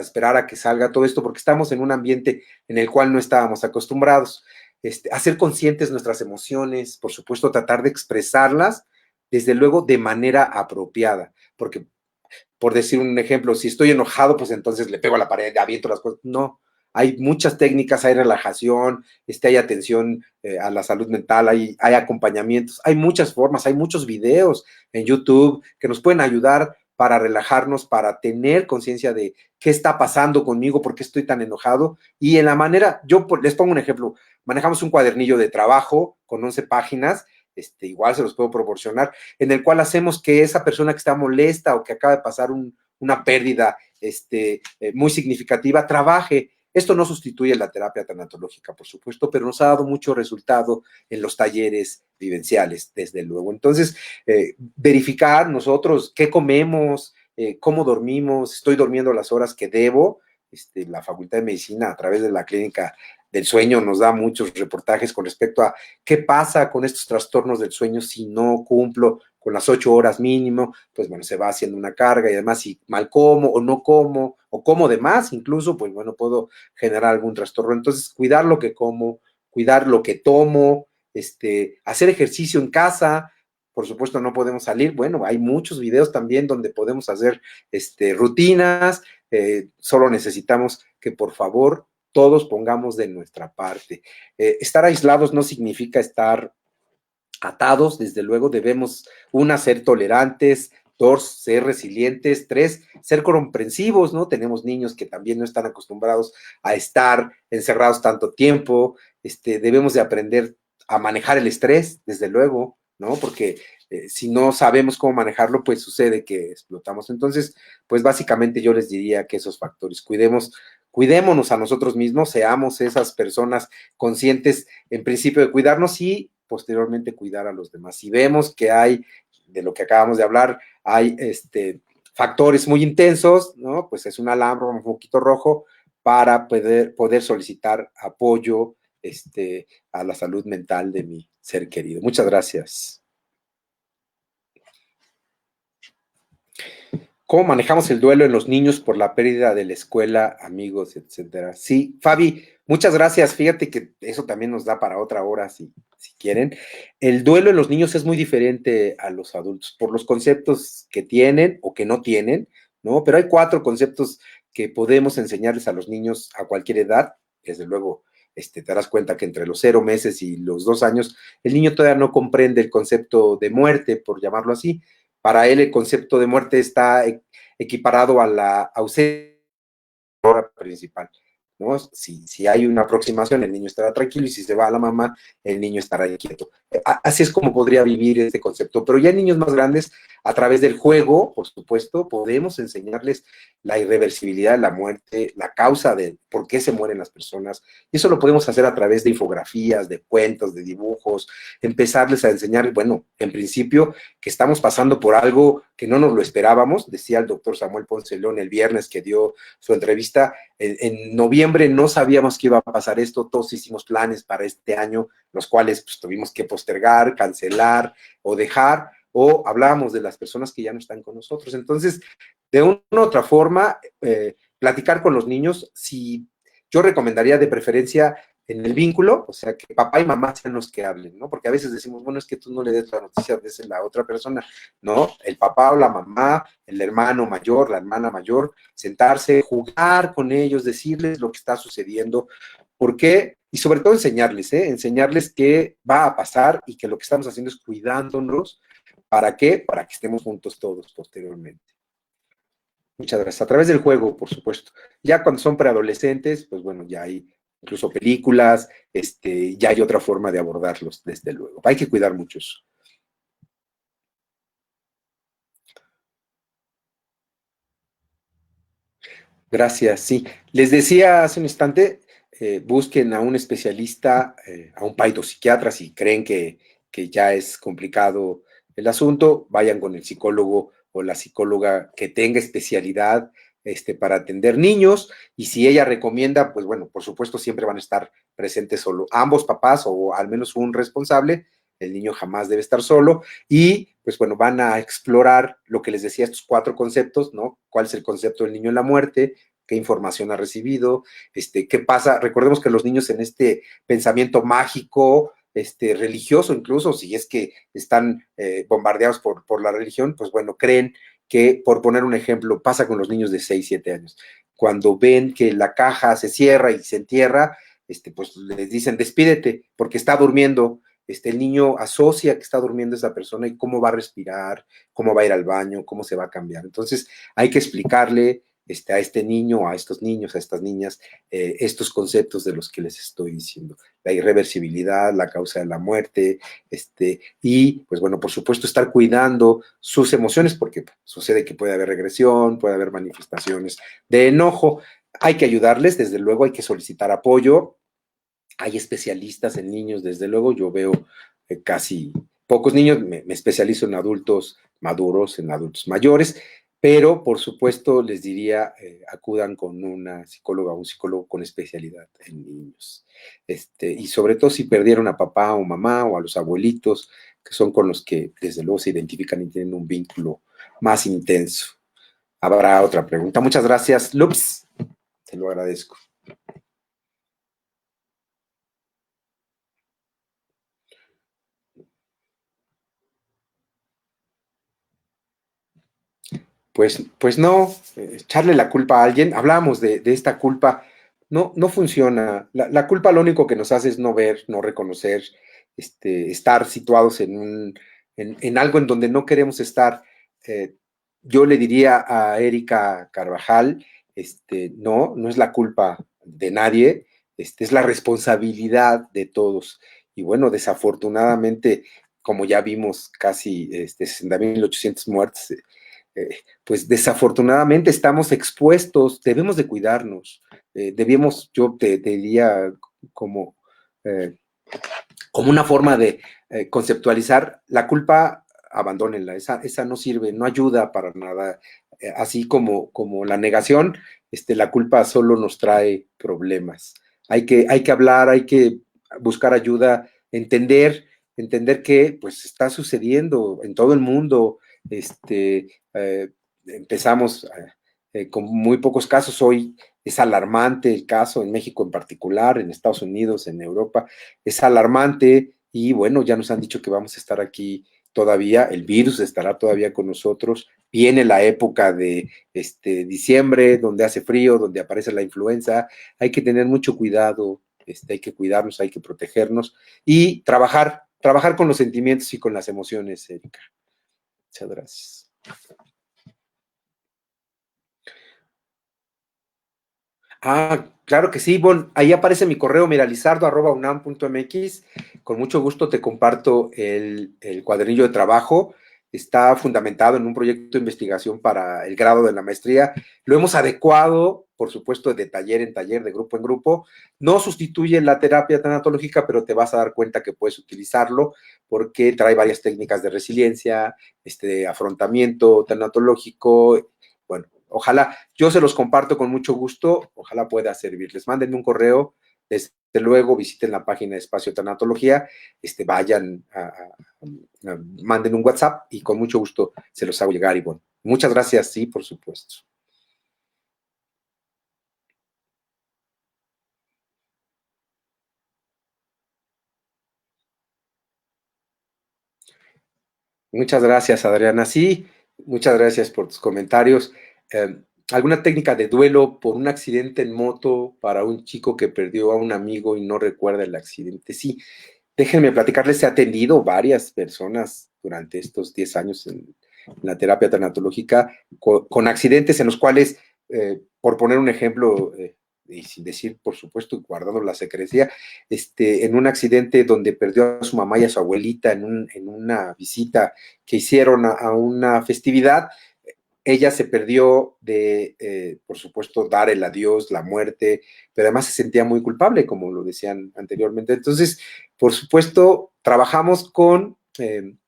esperar a que salga todo esto, porque estamos en un ambiente en el cual no estábamos acostumbrados. Hacer conscientes nuestras emociones, por supuesto, tratar de expresarlas, desde luego, de manera apropiada, porque, por decir un ejemplo, si estoy enojado, pues entonces le pego a la pared, aviento las cosas. No, hay muchas técnicas, hay relajación, hay atención a la salud mental, hay acompañamientos, hay muchas formas, hay muchos videos en YouTube que nos pueden ayudar para relajarnos, para tener conciencia de qué está pasando conmigo, por qué estoy tan enojado. Y en la manera, yo les pongo un ejemplo, manejamos un cuadernillo de trabajo con 11 páginas, igual se los puedo proporcionar, en el cual hacemos que esa persona que está molesta o que acaba de pasar una pérdida muy significativa, trabaje Esto no sustituye la terapia tanatológica, por supuesto, pero nos ha dado mucho resultado en los talleres vivenciales, desde luego. Entonces, verificar nosotros qué comemos, cómo dormimos, estoy durmiendo las horas que debo. La Facultad de Medicina, a través de la Clínica del Sueño, nos da muchos reportajes con respecto a qué pasa con estos trastornos del sueño si no cumplo con las 8 horas mínimo. Pues bueno, se va haciendo una carga, y además si mal como o no como, o como de más incluso, pues bueno, puedo generar algún trastorno. Entonces, cuidar lo que como, cuidar lo que tomo, hacer ejercicio en casa. Por supuesto, no podemos salir. Bueno, hay muchos videos también donde podemos hacer rutinas. Solo necesitamos que, por favor, todos pongamos de nuestra parte. Estar aislados no significa estar atados. Desde luego debemos, una, ser tolerantes; dos, ser resilientes; tres, ser comprensivos, ¿no? Tenemos niños que también no están acostumbrados a estar encerrados tanto tiempo. Debemos de aprender a manejar el estrés, desde luego, ¿no? Porque si no sabemos cómo manejarlo, pues sucede que explotamos. Entonces, pues básicamente yo les diría que esos factores, cuidémonos a nosotros mismos, seamos esas personas conscientes, en principio, de cuidarnos y posteriormente cuidar a los demás. Si vemos que hay, de lo que acabamos de hablar, hay factores muy intensos, ¿no? Pues es una alarma, un poquito rojo, para poder solicitar apoyo a la salud mental de mi ser querido. Muchas gracias. ¿Cómo manejamos el duelo en los niños por la pérdida de la escuela, amigos, etcétera? Sí, Fabi, muchas gracias. Fíjate que eso también nos da para otra hora, si quieren. El duelo en los niños es muy diferente a los adultos por los conceptos que tienen o que no tienen, ¿no? Pero hay 4 conceptos que podemos enseñarles a los niños a cualquier edad. Desde luego, te darás cuenta que entre los 0 meses y los 2 años, el niño todavía no comprende el concepto de muerte, por llamarlo así. Para él el concepto de muerte está equiparado a la ausencia principal, ¿no? Si hay una aproximación, el niño estará tranquilo, y si se va a la mamá, el niño estará inquieto. Así es como podría vivir este concepto. Pero ya en niños más grandes, a través del juego, por supuesto, podemos enseñarles la irreversibilidad de la muerte, la causa de por qué se mueren las personas. Y eso lo podemos hacer a través de infografías, de cuentos, de dibujos, empezarles a enseñar, bueno, en principio, que estamos pasando por algo que no nos lo esperábamos. Decía el doctor Samuel Ponce León el viernes que dio su entrevista, en noviembre no sabíamos que iba a pasar esto, todos hicimos planes para este año, los cuales pues tuvimos que postergar, cancelar o dejar, o hablábamos de las personas que ya no están con nosotros. Entonces, de una u otra forma, platicar con los niños. Si yo recomendaría, de preferencia, en el vínculo, o sea, que papá y mamá sean los que hablen, ¿no? Porque a veces decimos, bueno, es que tú no le des la noticia, de la otra persona, ¿no? El papá o la mamá, el hermano mayor, la hermana mayor, sentarse, jugar con ellos, decirles lo que está sucediendo. ¿Por qué? Y sobre todo enseñarles qué va a pasar, y que lo que estamos haciendo es cuidándonos. ¿Para qué? Para que estemos juntos todos posteriormente. Muchas gracias. A través del juego, por supuesto. Ya cuando son preadolescentes, pues bueno, ya hay incluso películas, ya hay otra forma de abordarlos, desde luego. Hay que cuidar mucho eso. Gracias, sí. Les decía hace un instante, busquen a un especialista, a un paidopsiquiatra, si creen que ya es complicado el asunto. Vayan con el psicólogo o la psicóloga que tenga especialidad para atender niños, y si ella recomienda, pues bueno, por supuesto siempre van a estar presentes solo ambos papás, o al menos un responsable. El niño jamás debe estar solo, y pues bueno, van a explorar lo que les decía, estos 4 conceptos, ¿no? ¿Cuál es el concepto del niño en la muerte? ¿Qué información ha recibido? ¿Qué pasa? Recordemos que los niños, en este pensamiento mágico, religioso, incluso si es que están bombardeados por la religión, pues bueno, creen que, por poner un ejemplo, pasa con los niños de 6, 7 años. Cuando ven que la caja se cierra y se entierra, pues les dicen despídete porque está durmiendo. El niño asocia que está durmiendo esa persona, y cómo va a respirar, cómo va a ir al baño, cómo se va a cambiar. Entonces hay que explicarle a este niño, a estos niños, a estas niñas, estos conceptos de los que les estoy diciendo: la irreversibilidad, la causa de la muerte, y pues bueno, por supuesto, estar cuidando sus emociones, porque sucede que puede haber regresión, puede haber manifestaciones de enojo. Hay que ayudarles, desde luego hay que solicitar apoyo. Hay especialistas en niños, desde luego. Yo veo casi pocos niños, me especializo en adultos maduros, en adultos mayores, pero por supuesto les diría, acudan con una psicóloga o un psicólogo con especialidad en niños. Y sobre todo si perdieron a papá o mamá o a los abuelitos, que son con los que desde luego se identifican y tienen un vínculo más intenso. Habrá otra pregunta. Muchas gracias, Lux. Te lo agradezco. Pues no, echarle la culpa a alguien. Hablábamos de esta culpa. No, no funciona. La culpa lo único que nos hace es no ver, no reconocer, estar situados en algo en donde no queremos estar. Eh, yo le diría a Erika Carvajal, no, no es la culpa de nadie, es la responsabilidad de todos. Y bueno, desafortunadamente, como ya vimos, casi 60,800 muertes, pues desafortunadamente estamos expuestos, debemos de cuidarnos, yo te diría como, eh, como una forma de conceptualizar la culpa, abandónenla, esa no sirve, no ayuda para nada, así como la negación, la culpa solo nos trae problemas. Hay que hablar, hay que buscar ayuda, entender que pues está sucediendo en todo el mundo, empezamos con muy pocos casos, hoy es alarmante el caso en México en particular, en Estados Unidos, en Europa, es alarmante y bueno, ya nos han dicho que vamos a estar aquí todavía, el virus estará todavía con nosotros, viene la época de diciembre, donde hace frío, donde aparece la influenza, hay que tener mucho cuidado, hay que cuidarnos, hay que protegernos y trabajar con los sentimientos y con las emociones, Erika. Muchas gracias. Ah, claro que sí, Bon. Ahí aparece mi correo, mira, lizardo@unam.mx. Con mucho gusto te comparto el cuadernillo de trabajo. Está fundamentado en un proyecto de investigación para el grado de la maestría. Lo hemos adecuado, por supuesto, de taller en taller, de grupo en grupo. No sustituye la terapia tanatológica, pero te vas a dar cuenta que puedes utilizarlo porque trae varias técnicas de resiliencia, afrontamiento tanatológico. Bueno, ojalá, yo se los comparto con mucho gusto, ojalá pueda servirles. Mándenme un correo, desde luego visiten la página de Espacio Tanatología, vayan manden un WhatsApp y con mucho gusto se los hago llegar. Y bueno, muchas gracias, sí, por supuesto. Muchas gracias, Adriana. Sí, muchas gracias por tus comentarios. Eh, ¿Alguna técnica de duelo por un accidente en moto para un chico que perdió a un amigo y no recuerda el accidente? Sí, déjenme platicarles, he atendido varias personas durante estos 10 años en la terapia tanatológica con accidentes en los cuales, por poner un ejemplo, y sin decir, por supuesto, guardando la secrecía, en un accidente donde perdió a su mamá y a su abuelita en una visita que hicieron a una festividad, ella se perdió de, por supuesto, dar el adiós, la muerte, pero además se sentía muy culpable, como lo decían anteriormente. Entonces, por supuesto, trabajamos con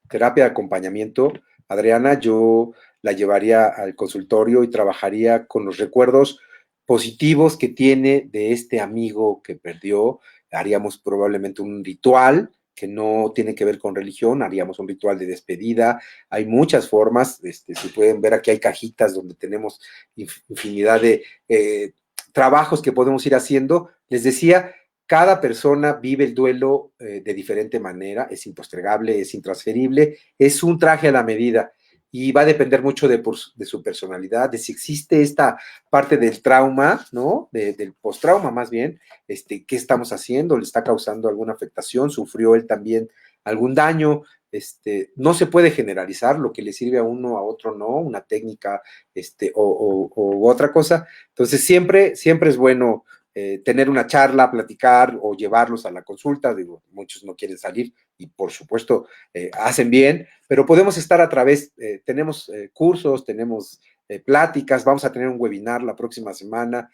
terapia de acompañamiento. Adriana, yo la llevaría al consultorio y trabajaría con los recuerdos positivos que tiene de este amigo que perdió. Haríamos probablemente un ritual que no tiene que ver con religión, haríamos un ritual de despedida. Hay muchas formas, si pueden ver aquí hay cajitas donde tenemos infinidad de trabajos que podemos ir haciendo. Les decía, cada persona vive el duelo de diferente manera, es impostergable, es intransferible, es un traje a la medida y va a depender mucho de su personalidad, de si existe esta parte del trauma, ¿no? Del postrauma más bien, qué estamos haciendo, le está causando alguna afectación, sufrió él también algún daño, no se puede generalizar lo que le sirve a uno, a otro no, una técnica o otra cosa. Entonces, siempre es bueno tener una charla, platicar o llevarlos a la consulta. Digo, muchos no quieren salir y por supuesto hacen bien, pero podemos estar a través, tenemos cursos, tenemos pláticas. Vamos a tener un webinar la próxima semana.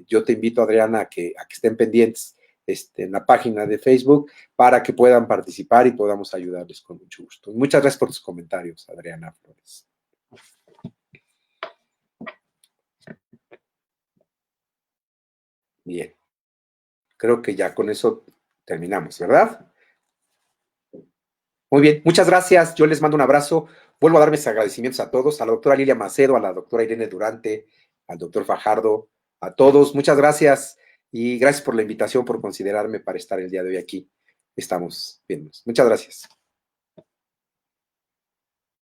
Yo te invito, Adriana, a que estén pendientes en la página de Facebook para que puedan participar y podamos ayudarles con mucho gusto. Muchas gracias por tus comentarios, Adriana Flores. Bien, creo que ya con eso terminamos, ¿verdad? Muy bien, muchas gracias. Yo les mando un abrazo. Vuelvo a dar mis agradecimientos a todos, a la doctora Lilia Macedo, a la doctora Irene Durante, al doctor Fajardo, a todos. Muchas gracias y gracias por la invitación, por considerarme para estar el día de hoy aquí. Estamos viendo. Muchas gracias.